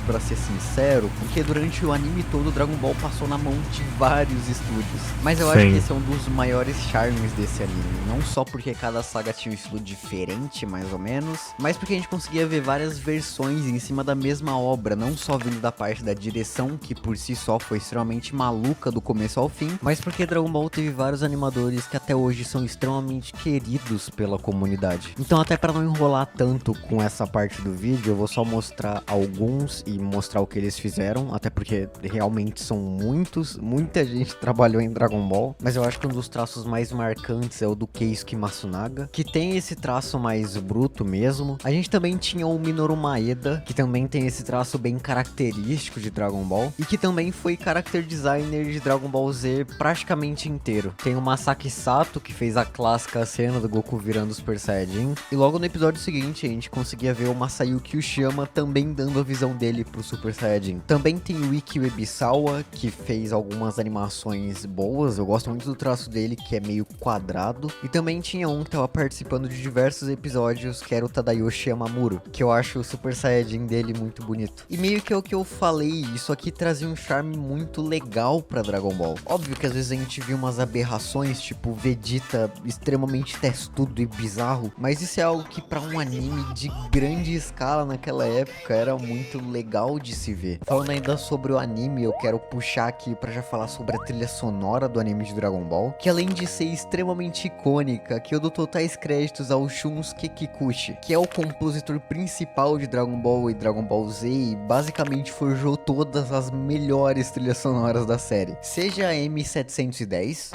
pra ser sincero, porque durante o anime todo Dragon Ball passou na mão de vários estúdios. Mas eu acho que esse é um dos maiores charmes desse anime, não só porque cada saga tinha um estilo diferente, mais ou menos, mas porque a gente conseguia ver várias versões em cima da mesma obra, não só vindo da parte da direção, que por si só foi extremamente maluca do começo ao fim, mas porque Dragon Ball teve vários animadores que até hoje são extremamente queridos pela comunidade. Então, até para não enrolar tanto com essa parte do vídeo, eu vou só mostrar alguns e mostrar o que eles fizeram, até porque realmente são muitos, muita gente trabalhou em Dragon Ball, mas eu acho que um dos traços mais marcantes é o do Keisuke Matsunaga, que tem esse traço mais bruto mesmo. A gente também tinha o Minoru Maeda, que também tem esse traço bem característico de Dragon Ball, e que também foi character designer de Dragon Ball Z praticamente inteiro. Tem o Masaki Sato, que fez a clássica cena do Goku virando Super Saiyajin, e logo no episódio seguinte a gente conseguia ver o Masayuki Ushiyama também dando a visão dele pro Super Saiyajin. Também tem o Ikki Uebisawa, que fez algumas animações boas, eu gosto muito do traço dele, que é meio quadrado, e também tinha um que tava participando de diversos episódios, que era o Tadayoshi Yamamuro, que eu acho o Super Saiyajin dele muito bonito. E meio que é o que eu falei, isso aqui trazia um charme muito legal pra Dragon Ball. Óbvio que às vezes a gente viu umas aberrações, tipo Vegeta extremamente testudo e bizarro, mas isso é algo que pra um anime de grande escala naquela época era muito legal de se ver. Falando ainda sobre o anime, eu quero puxar aqui pra já falar sobre a trilha sonora do anime de Dragon Ball, que além de ser extremamente icônica, que eu dou totais créditos ao Shunsuke Kikuchi, que é o compositor principal de Dragon Ball e Dragon Ball Z, e basicamente forjou todas as melhores trilhas sonoras da série. Seja a M710...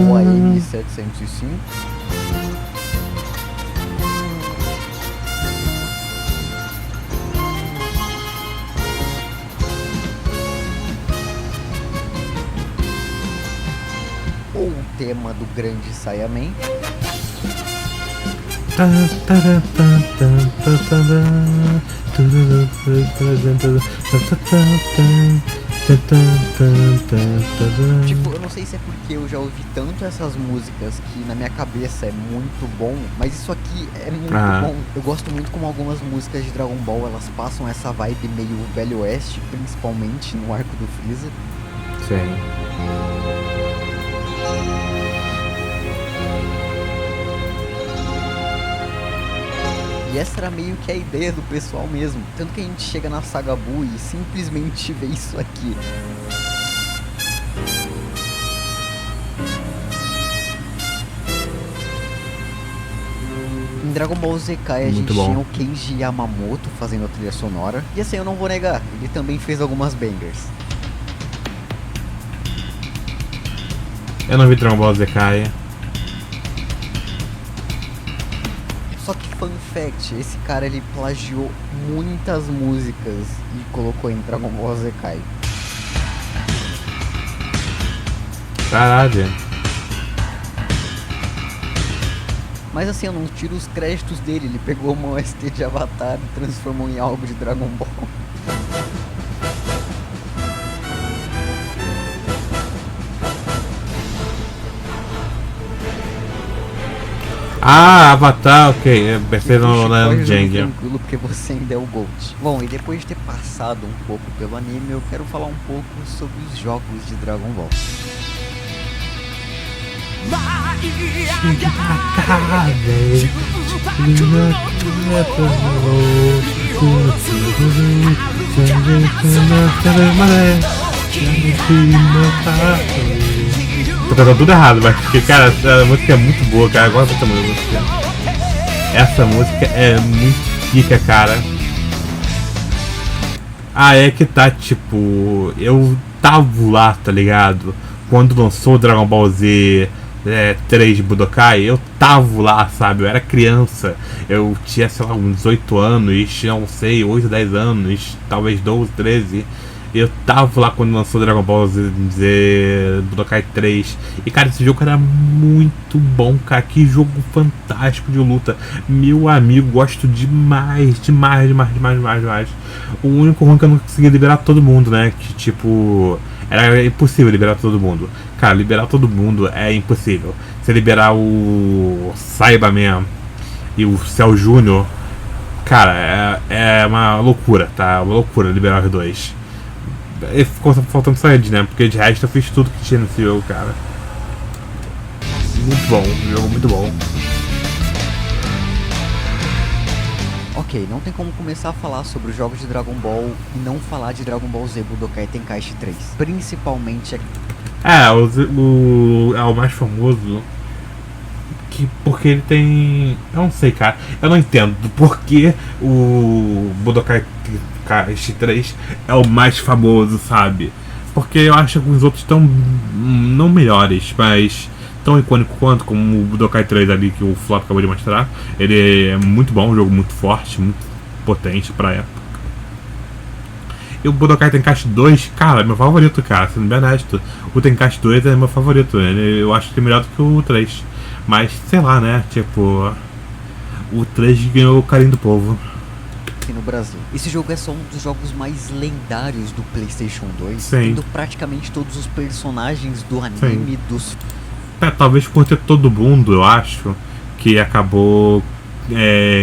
ou a M705... ou o tema do grande Saiyaman. Tipo, eu não sei se é porque eu já ouvi tanto essas músicas que na minha cabeça é muito bom, mas isso aqui é muito bom. Eu gosto muito como algumas músicas de Dragon Ball, elas passam essa vibe meio Velho Oeste, principalmente no arco do Freeza. Sim. E essa era meio que a ideia do pessoal mesmo. Tanto que a gente chega na Saga Buu e simplesmente vê isso aqui. Em Dragon Ball Z Kai a gente tinha o Keiji Yamamoto fazendo a trilha sonora. E assim, eu não vou negar, ele também fez algumas bangers. Eu não vi Dragon Ball Z Kai. Só que fun fact, esse cara ele plagiou muitas músicas e colocou em Dragon Ball Z Kai. Caralho. Mas assim, eu não tiro os créditos dele, ele pegou uma OST de Avatar e transformou em algo de Dragon Ball. Avatar, ok. Eu pensei no Jenga. Tranquilo, porque você ainda é o Gold. Bom, e depois de ter passado um pouco pelo anime, eu quero falar um pouco sobre os jogos de Dragon Ball. Tô cantando tudo errado, mas porque, cara, essa música é muito boa, cara. Eu gosto dessa música. Essa música é muito pica, cara. É que tá, tipo, eu tava lá, tá ligado? Quando lançou o Dragon Ball Z 3 Budokai, eu tava lá, sabe? Eu era criança, eu tinha, sei lá, uns 8 anos, não sei, 8, 10 anos, talvez 12, 13. Eu tava lá quando lançou Dragon Ball Z Budokai 3. E cara, esse jogo era muito bom, cara. Que jogo fantástico de luta. Meu amigo, gosto demais. O único ruim é que eu não conseguia liberar todo mundo, né? Que tipo, era impossível liberar todo mundo. Cara, liberar todo mundo é impossível. Se liberar o Saibaman e o Cell Júnior, cara, é uma loucura, tá? Uma loucura liberar os dois. E ficou faltando só eles, né? Porque de resto eu fiz tudo que tinha nesse jogo, cara. Muito bom, um jogo muito bom. Ok, não tem como começar a falar sobre os jogos de Dragon Ball e não falar de Dragon Ball Z Budokai Tenkaichi 3. Principalmente é o mais famoso. Porque ele tem... Eu não sei, cara. Eu não entendo porque o Budokai Tenkaichi 3 é o mais famoso, sabe? Porque eu acho que os outros estão não melhores, mas tão icônico quanto, como o Budokai 3 ali que o Flop acabou de mostrar. Ele é muito bom, um jogo muito forte, muito potente pra época. E o Budokai Tenkaichi 2, cara, é meu favorito, cara, sendo bem honesto. O Tenkaichi 2 é meu favorito, eu acho que é melhor do que o 3. Mas, sei lá, né, tipo... O 3 ganhou o carinho do povo. Aqui no Brasil. Esse jogo é só um dos jogos mais lendários do PlayStation 2. Sim. Tendo praticamente todos os personagens do anime, dos... talvez por ter todo mundo, eu acho, que acabou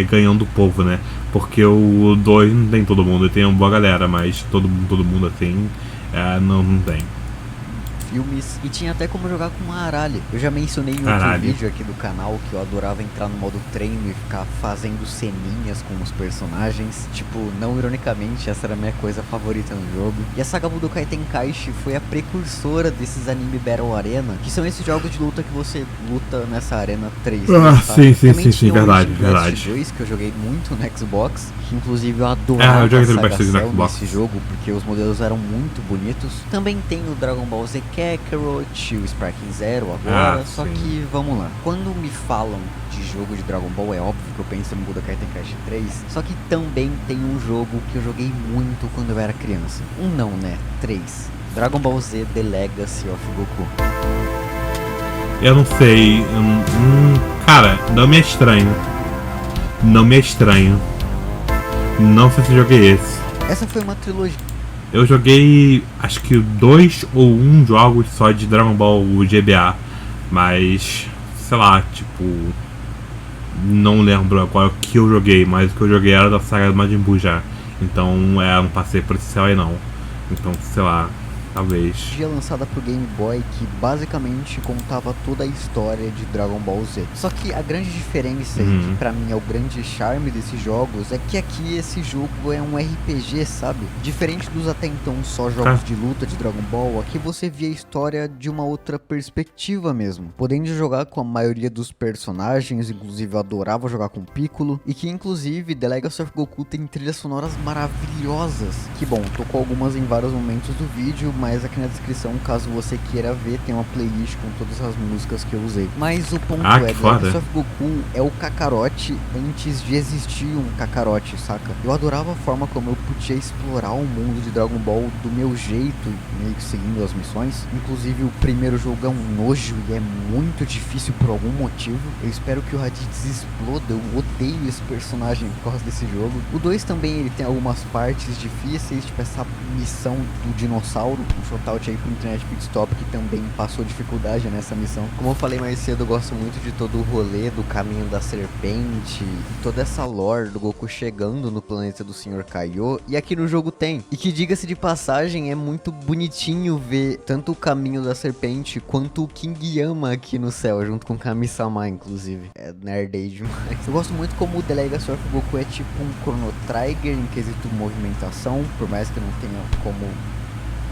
ganhando o povo, né? Porque o 2 não tem todo mundo, ele tem uma boa galera, mas todo mundo assim, não tem. Filmes, e tinha até como jogar com uma Aralha. Eu já mencionei em outro vídeo aqui do canal que eu adorava entrar no modo treino e ficar fazendo ceninhas com os personagens. Tipo, não ironicamente, essa era a minha coisa favorita no jogo. E a saga Budokai Tenkaichi foi a precursora desses anime Battle Arena, que são esses jogos de luta que você luta nessa Arena 3. Sim, verdade. 2, que eu joguei muito no Xbox, que inclusive eu adorava eu joguei a bastante no Xbox nesse jogo, porque os modelos eram muito bonitos. Também tem o Dragon Ball Z Kakarot, o Sparking Zero agora, só que vamos lá. Quando me falam de jogo de Dragon Ball, é óbvio que eu penso no Budokai Tenkaichi 3, só que também tem um jogo que eu joguei muito quando eu era criança. Não, né? 3. Dragon Ball Z The Legacy of Goku. Eu não sei, cara, não me é estranho. Não sei se joguei esse. Essa foi uma trilogia. Eu joguei, acho que 2 ou 1 jogos só de Dragon Ball GBA, mas, sei lá, tipo, não lembro qual que eu joguei, mas o que eu joguei era da saga do Majin Buu já, então não passei por esse céu aí não, então, sei lá, talvez. Lançada pro Game Boy que basicamente contava toda a história de Dragon Ball Z. Só que a grande diferença, e que pra mim é o grande charme desses jogos, é que aqui esse jogo é um RPG, sabe? Diferente dos até então só jogos de luta de Dragon Ball, aqui você via a história de uma outra perspectiva mesmo. Podendo jogar com a maioria dos personagens, inclusive eu adorava jogar com Piccolo, e que inclusive The Legacy of Goku tem trilhas sonoras maravilhosas. Que bom, tocou algumas em vários momentos do vídeo, mas aqui na descrição, caso você queira ver, tem uma playlist com todas as músicas que eu usei. Mas o ponto The Legacy of Goku é o Kakarot antes de existir um Kakarot, saca? Eu adorava a forma como eu podia explorar o mundo de Dragon Ball do meu jeito, meio que seguindo as missões. Inclusive o primeiro jogo é um nojo e é muito difícil por algum motivo. Eu espero que o Raditz exploda, eu odeio esse personagem por causa desse jogo. O 2 também, ele tem algumas partes difíceis, tipo essa missão do dinossauro. Um shoutout aí pro Internet Pit Stop, que também passou dificuldade nessa missão. Como eu falei mais cedo, eu gosto muito de todo o rolê do caminho da serpente, toda essa lore do Goku chegando no planeta do Sr. Kaiô, e aqui no jogo tem. E que, diga-se de passagem, é muito bonitinho ver tanto o caminho da serpente quanto o King Yama aqui no céu, junto com Kami-sama, inclusive. É nerdei demais. Eu gosto muito como o The Legacy of Goku é tipo um Chrono Trigger em quesito movimentação, por mais que não tenha como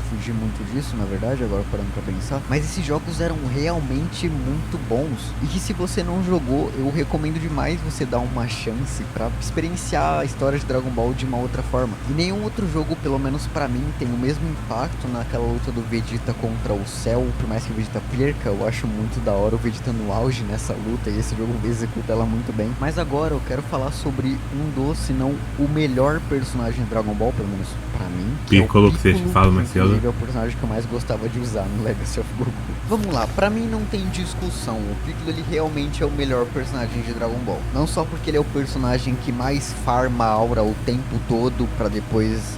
fugir muito disso, na verdade, agora parando pra pensar. Mas esses jogos eram realmente muito bons. E que se você não jogou, eu recomendo demais você dar uma chance pra experienciar a história de Dragon Ball de uma outra forma. E nenhum outro jogo, pelo menos pra mim, tem o mesmo impacto naquela luta do Vegeta contra o Cell. Por mais que o Vegeta perca, eu acho muito da hora o Vegeta no auge nessa luta. E esse jogo executa ela muito bem. Mas agora eu quero falar sobre um dos, se não o melhor personagem de Dragon Ball, pelo menos pra mim. Piccolo, que você fala mais cedo. Inclusive é o personagem que eu mais gostava de usar no Legacy of Goku. Vamos lá, pra mim não tem discussão. O Piccolo, ele realmente é o melhor personagem de Dragon Ball. Não só porque ele é o personagem que mais farma a aura o tempo todo pra depois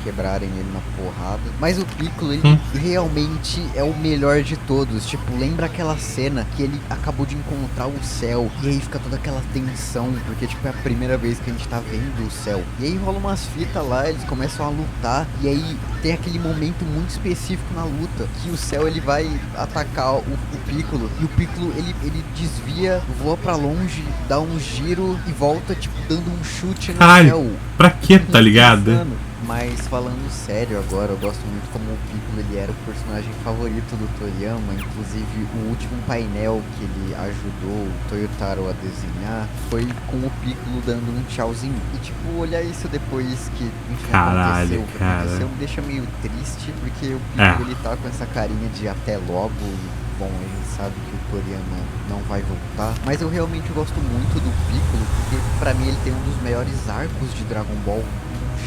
quebrarem ele na porrada. Mas o Piccolo, ele realmente é o melhor de todos. Tipo, lembra aquela cena que ele acabou de encontrar o Cell, e aí fica toda aquela tensão, porque tipo, é a primeira vez que a gente tá vendo o Cell. E aí rola umas fitas lá, eles começam a lutar, e aí tem aquele momento muito específico na luta, que o Cell, ele vai atacar o Piccolo, e o Piccolo, ele desvia, voa pra longe, dá um giro e volta, tipo, dando um chute no Cell. Pra que, tá ligado? Mas falando sério agora, eu gosto muito como o Piccolo, ele era o personagem favorito do Toriyama. Inclusive o último painel que ele ajudou o Toyotaro a desenhar foi com o Piccolo dando um tchauzinho. E tipo, olhar isso depois que caralho, aconteceu me deixa meio triste, porque o Piccolo ele tá com essa carinha de até logo. Bom, a gente sabe que o Toriyama não vai voltar, mas eu realmente gosto muito do Piccolo, porque pra mim ele tem um dos melhores arcos de Dragon Ball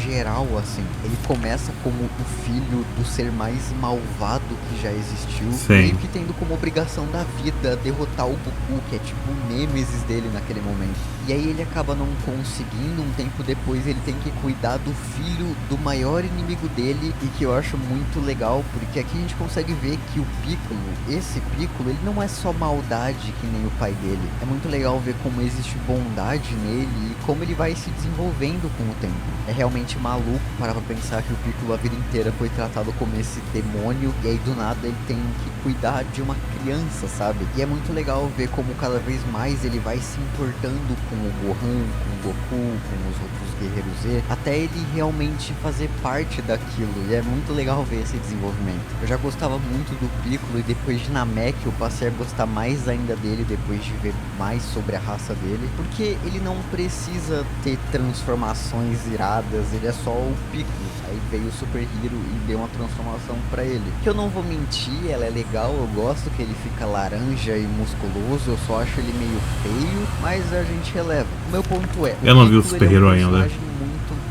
geral, assim. Ele começa como o filho do ser mais malvado que já existiu, meio que tendo como obrigação da vida derrotar o Goku, que é tipo o nêmesis dele naquele momento. E aí ele acaba não conseguindo, um tempo depois ele tem que cuidar do filho do maior inimigo dele, e que eu acho muito legal, porque aqui a gente consegue ver que o Piccolo, esse Piccolo, ele não é só maldade que nem o pai dele. É muito legal ver como existe bondade nele e como ele vai se desenvolvendo com o tempo. É realmente maluco parar pra pensar que o Piccolo a vida inteira foi tratado como esse demônio, e aí do nada ele tem que cuidar de uma criança, sabe? E é muito legal ver como cada vez mais ele vai se importando com o Gohan, com o Goku, com os outros guerreiros Z, até ele realmente fazer parte daquilo. E é muito legal ver esse desenvolvimento. Eu já gostava muito do Piccolo, e depois de Namek eu passei a gostar mais ainda dele, depois de ver mais sobre a raça dele, porque ele não precisa ter transformações iradas, ele é só o Piccolo. Aí veio o Super Hero e deu uma transformação pra ele, que eu não vou mentir, ela é legal, eu gosto que ele fica laranja e musculoso, eu só acho ele meio feio, mas a gente releva. O meu ponto é, eu não vi o Super Hero ainda.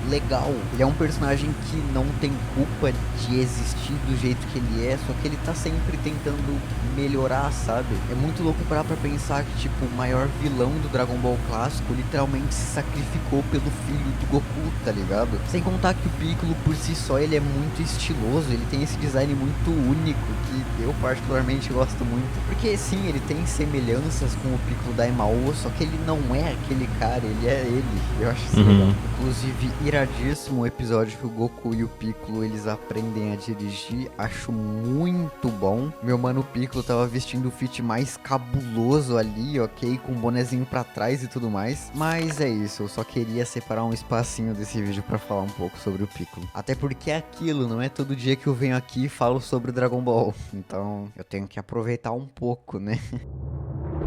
Legal, ele é um personagem que não tem culpa de existir do jeito que ele é, só que ele tá sempre tentando melhorar, sabe? É muito louco parar pra pensar que, tipo, o maior vilão do Dragon Ball clássico literalmente se sacrificou pelo filho do Goku, tá ligado? Sem contar que o Piccolo por si só, ele é muito estiloso, ele tem esse design muito único, que eu particularmente gosto muito, porque sim, ele tem semelhanças com o Piccolo da Emaoa, só que ele não é aquele cara, ele é ele. Eu acho isso legal. Inclusive, iradíssimo o episódio que o Goku e o Piccolo, eles aprendem a dirigir, acho muito bom. Meu mano Piccolo tava vestindo o fit mais cabuloso ali, ok, com um bonezinho pra trás e tudo mais, mas é isso, eu só queria separar um espacinho desse vídeo pra falar um pouco sobre o Piccolo, até porque é aquilo, não é todo dia que eu venho aqui e falo sobre o Dragon Ball, então eu tenho que aproveitar um pouco, né?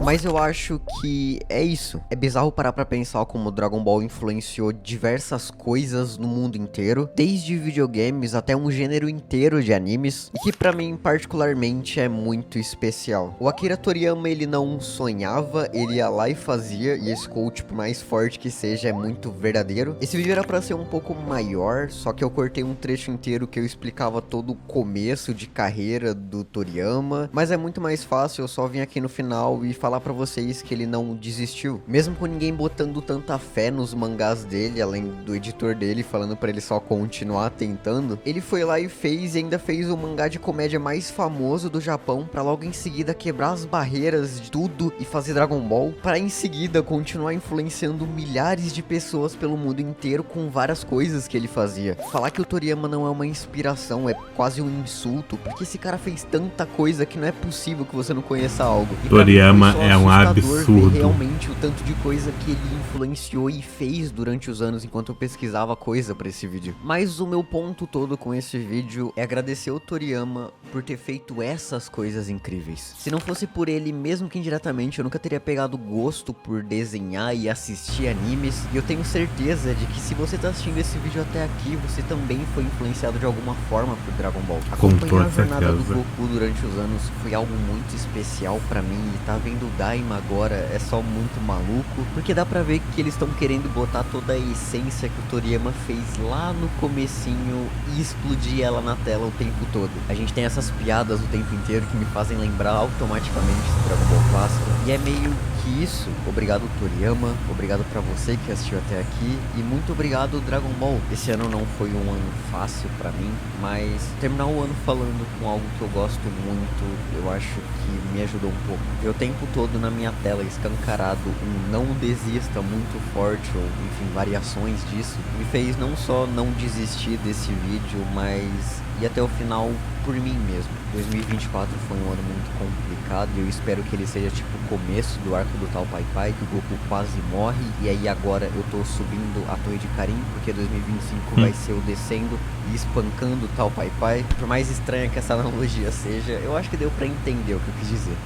Mas eu acho que é isso. É bizarro parar pra pensar como o Dragon Ball influenciou diversas coisas no mundo inteiro, desde videogames até um gênero inteiro de animes, e que pra mim particularmente é muito especial. O Akira Toriyama, ele não sonhava, ele ia lá e fazia, e esse coach, por mais forte que seja, é muito verdadeiro. Esse vídeo era pra ser um pouco maior, só que eu cortei um trecho inteiro que eu explicava todo o começo de carreira do Toriyama, mas é muito mais fácil, eu só vim aqui no final e falar pra vocês que ele não desistiu, mesmo com ninguém botando tanta fé nos mangás dele, além do editor dele falando pra ele só continuar tentando. Ele foi lá e fez, e ainda fez o mangá de comédia mais famoso do Japão, pra logo em seguida quebrar as barreiras de tudo e fazer Dragon Ball, pra em seguida continuar influenciando milhares de pessoas pelo mundo inteiro com várias coisas que ele fazia. Falar que o Toriyama não é uma inspiração é quase um insulto, porque esse cara fez tanta coisa que não é possível que você não conheça algo. E Toriyama é um absurdo. Ver realmente o tanto de coisa que ele influenciou e fez durante os anos enquanto eu pesquisava coisa pra esse vídeo. Mas o meu ponto todo com esse vídeo é agradecer o Toriyama por ter feito essas coisas incríveis. Se não fosse por ele, mesmo que indiretamente, eu nunca teria pegado gosto por desenhar e assistir animes. E eu tenho certeza de que se você tá assistindo esse vídeo até aqui, você também foi influenciado de alguma forma por Dragon Ball. Acompanhar a jornada do Goku durante os anos foi algo muito especial pra mim, e tá vendo o Daima agora é só muito maluco, porque dá pra ver que eles estão querendo botar toda a essência que o Toriyama fez lá no comecinho e explodir ela na tela o tempo todo. A gente tem essas piadas o tempo inteiro que me fazem lembrar automaticamente do Dragon Ball clássico, e é meio que isso. Obrigado Toriyama, obrigado pra você que assistiu até aqui, e muito obrigado Dragon Ball. Esse ano não foi um ano fácil pra mim, mas terminar o ano falando com algo que eu gosto muito, eu acho que me ajudou um pouco. Ver o tempo todo na minha tela escancarado um não desista muito forte, ou enfim, variações disso, me fez não só não desistir desse vídeo, mas ir até o final por mim mesmo. 2024 foi um ano muito complicado, e eu espero que ele seja tipo o começo do arco do Tal Pai Pai, que o Goku quase morre, e aí agora eu tô subindo a Torre de Karin, porque 2025 vai ser eu descendo e espancando o Tal Pai Pai. Por mais estranha que essa analogia seja, eu acho que deu pra entender o que eu quis dizer.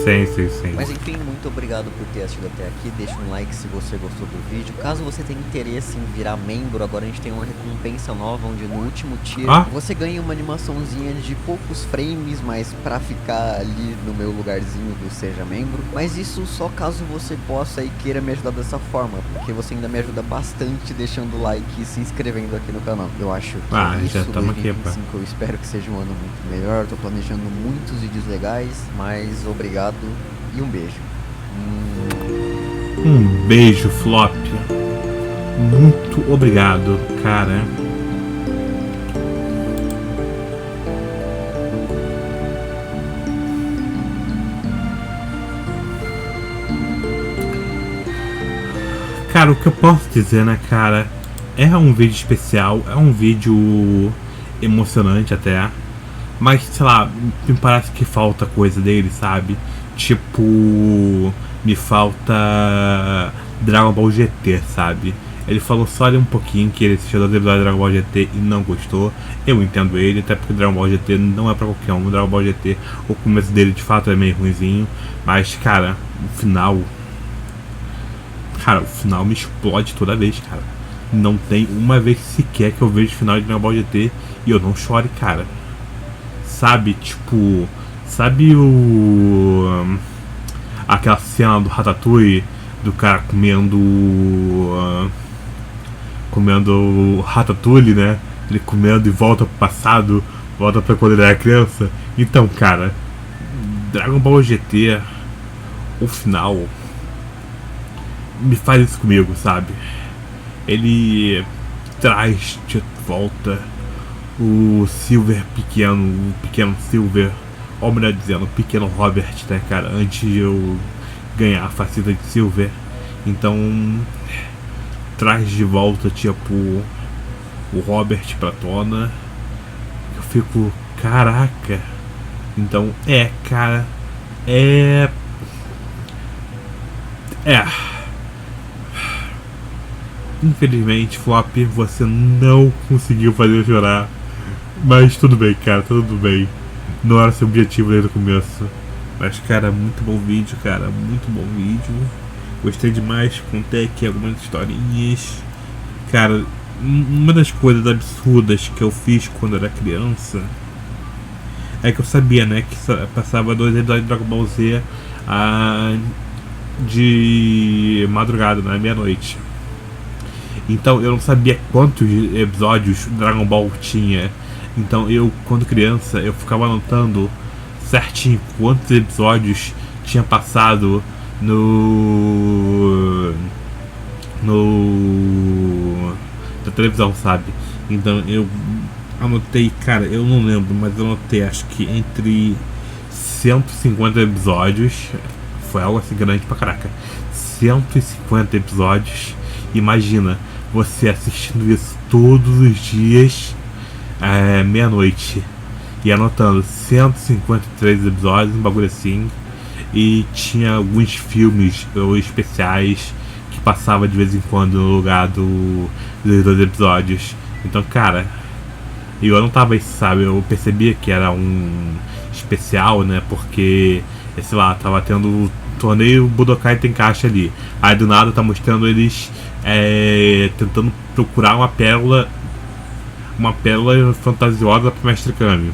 Sim. Mas enfim, muito obrigado por ter assistido até aqui. Deixa um like se você gostou do vídeo. Caso você tenha interesse em virar membro, agora a gente tem uma recompensa nova, onde no último tier você ganha uma animaçãozinha de poucos frames, mas pra ficar ali no meu lugarzinho do Seja Membro. Mas isso só caso você possa e queira me ajudar dessa forma, porque você ainda me ajuda bastante deixando o like e se inscrevendo aqui no canal. Eu acho que isso, 2025, eu espero que seja um ano muito melhor. Tô planejando muitos vídeos legais, mas obrigado e um beijo. Um beijo, Flop. Muito obrigado, cara. Cara, o que eu posso dizer, né, cara, é um vídeo especial, é um vídeo emocionante até, mas, sei lá, me parece que falta coisa dele, sabe? Tipo, me falta Dragon Ball GT, sabe? Ele falou só ali um pouquinho que ele assistiu dos episódios de Dragon Ball GT e não gostou. Eu entendo ele, até porque Dragon Ball GT não é pra qualquer um. O Dragon Ball GT, o começo dele de fato é meio ruinzinho, mas, cara, o final... Cara, o final me explode toda vez, cara. Não tem uma vez sequer que eu vejo o final de Dragon Ball GT e eu não chore, cara. Sabe, tipo... Sabe o... aquela cena do Ratatouille, do cara comendo... comendo Ratatouille, né? Ele comendo e volta pro passado, volta pra quando ele era criança. Então, cara, Dragon Ball GT, o final... me faz isso comigo, sabe? Ele traz de volta o Silver pequeno, o pequeno Silver, ou melhor dizendo, o pequeno Robert, né, cara? Antes de eu ganhar a faceta de Silver. Então, traz de volta, tipo, o Robert pra tona. Eu fico, caraca. Então, cara, infelizmente, Flop, você não conseguiu fazer eu chorar. Mas tudo bem, cara, tudo bem. Não era seu objetivo desde o começo. Mas, cara, muito bom vídeo, cara. Muito bom vídeo. Gostei demais. Contei aqui algumas historinhas. Cara, uma das coisas absurdas que eu fiz quando era criança é que eu sabia, né, que passava 2 episódios de Dragon Ball Z de madrugada, né, meia-noite. Então eu não sabia quantos episódios Dragon Ball tinha. Então eu, quando criança, eu ficava anotando certinho quantos episódios tinha passado da televisão, sabe? Então eu anotei, cara, eu não lembro, mas eu anotei acho que entre 150 episódios. Foi algo assim grande pra caraca. 150 episódios. Imagina você assistindo isso todos os dias, meia-noite, e anotando 153 episódios, um bagulho assim. e tinha alguns filmes ou especiais que passava de vez em quando no lugar dos 2 episódios. Então, cara, eu não tava, sabe, eu percebia que era um especial, né, porque, sei lá, tava tendo o torneio Budokai Tenkaichi ali, aí do nada tá mostrando eles tentando procurar uma pérola fantasiosa pro Mestre Kami.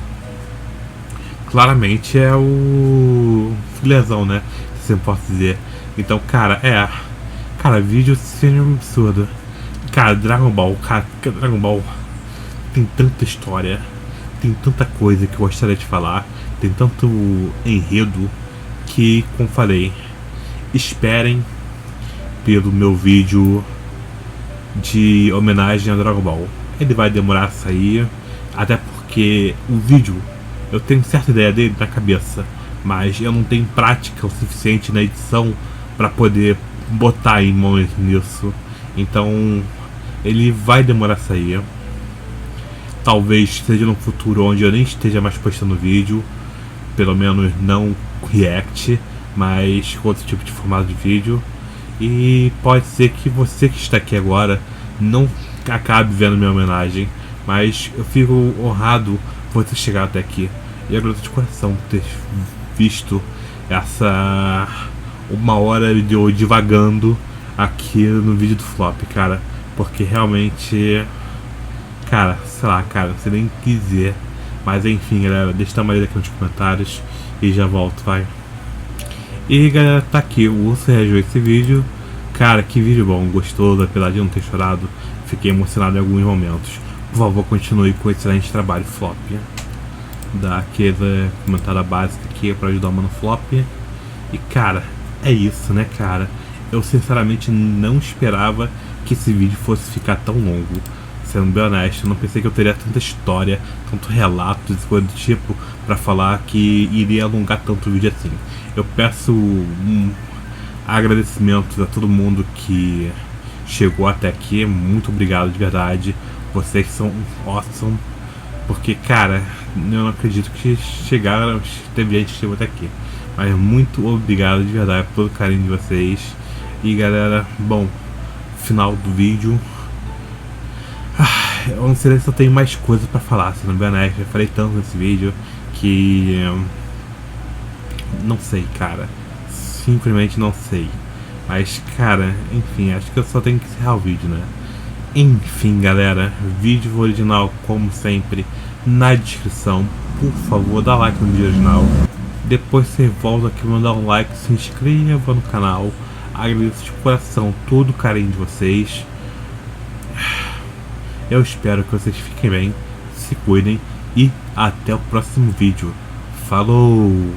Claramente é o filezão, né, se eu posso dizer. Então, cara, vídeo seria um absurdo. Cara, Dragon Ball tem tanta história, tem tanta coisa que eu gostaria de falar, tem tanto enredo que, como falei, esperem pelo meu vídeo de homenagem a Dragon Ball. Ele vai demorar a sair, até porque o vídeo, eu tenho certa ideia dele na cabeça, mas eu não tenho prática o suficiente na edição para poder botar em mãos nisso. Então ele vai demorar a sair. Talvez seja num futuro onde eu nem esteja mais postando vídeo, pelo menos não react, mas outro tipo de formato de vídeo. E pode ser que você que está aqui agora não acabe vendo minha homenagem, mas eu fico honrado por ter chegado até aqui. E agradeço de coração por ter visto essa 1 hora de eu divagando aqui no vídeo do Flop, cara. Porque realmente, cara, sei lá, cara, não sei nem dizer. Mas enfim, galera, deixa eu dar uma olhada aqui nos comentários e já volto, vai. E galera, tá aqui, o Urso reagiu a esse vídeo. Cara, que vídeo bom, gostoso, apesar de não ter chorado. Fiquei emocionado em alguns momentos. Por favor, continue com o excelente trabalho, Flop. Dá aquele comentário básico aqui pra ajudar o mano Flop. E cara, é isso, né, cara? Eu sinceramente não esperava que esse vídeo fosse ficar tão longo. Sendo bem honesto, eu não pensei que eu teria tanta história, tanto relatos e coisa do tipo pra falar que iria alongar tanto o vídeo assim. Eu peço agradecimentos a todo mundo que chegou até aqui. Muito obrigado de verdade. Vocês são awesome. Porque, cara, eu não acredito que chegaram, teve gente que chegou até aqui. Mas muito obrigado de verdade por todo o carinho de vocês. E galera, bom, final do vídeo. Eu não sei se eu tenho mais coisa pra falar, sendo bem honesto. Eu falei tanto nesse vídeo que não sei, cara. Simplesmente não sei. Mas, cara, enfim, acho que eu só tenho que encerrar o vídeo, né? Enfim, galera, vídeo original, como sempre, na descrição. Por favor, dá like no vídeo original. Depois você volta aqui, mandar um like, se inscreva no canal. Agradeço de coração todo o carinho de vocês. Eu espero que vocês fiquem bem, se cuidem e até o próximo vídeo. Falou!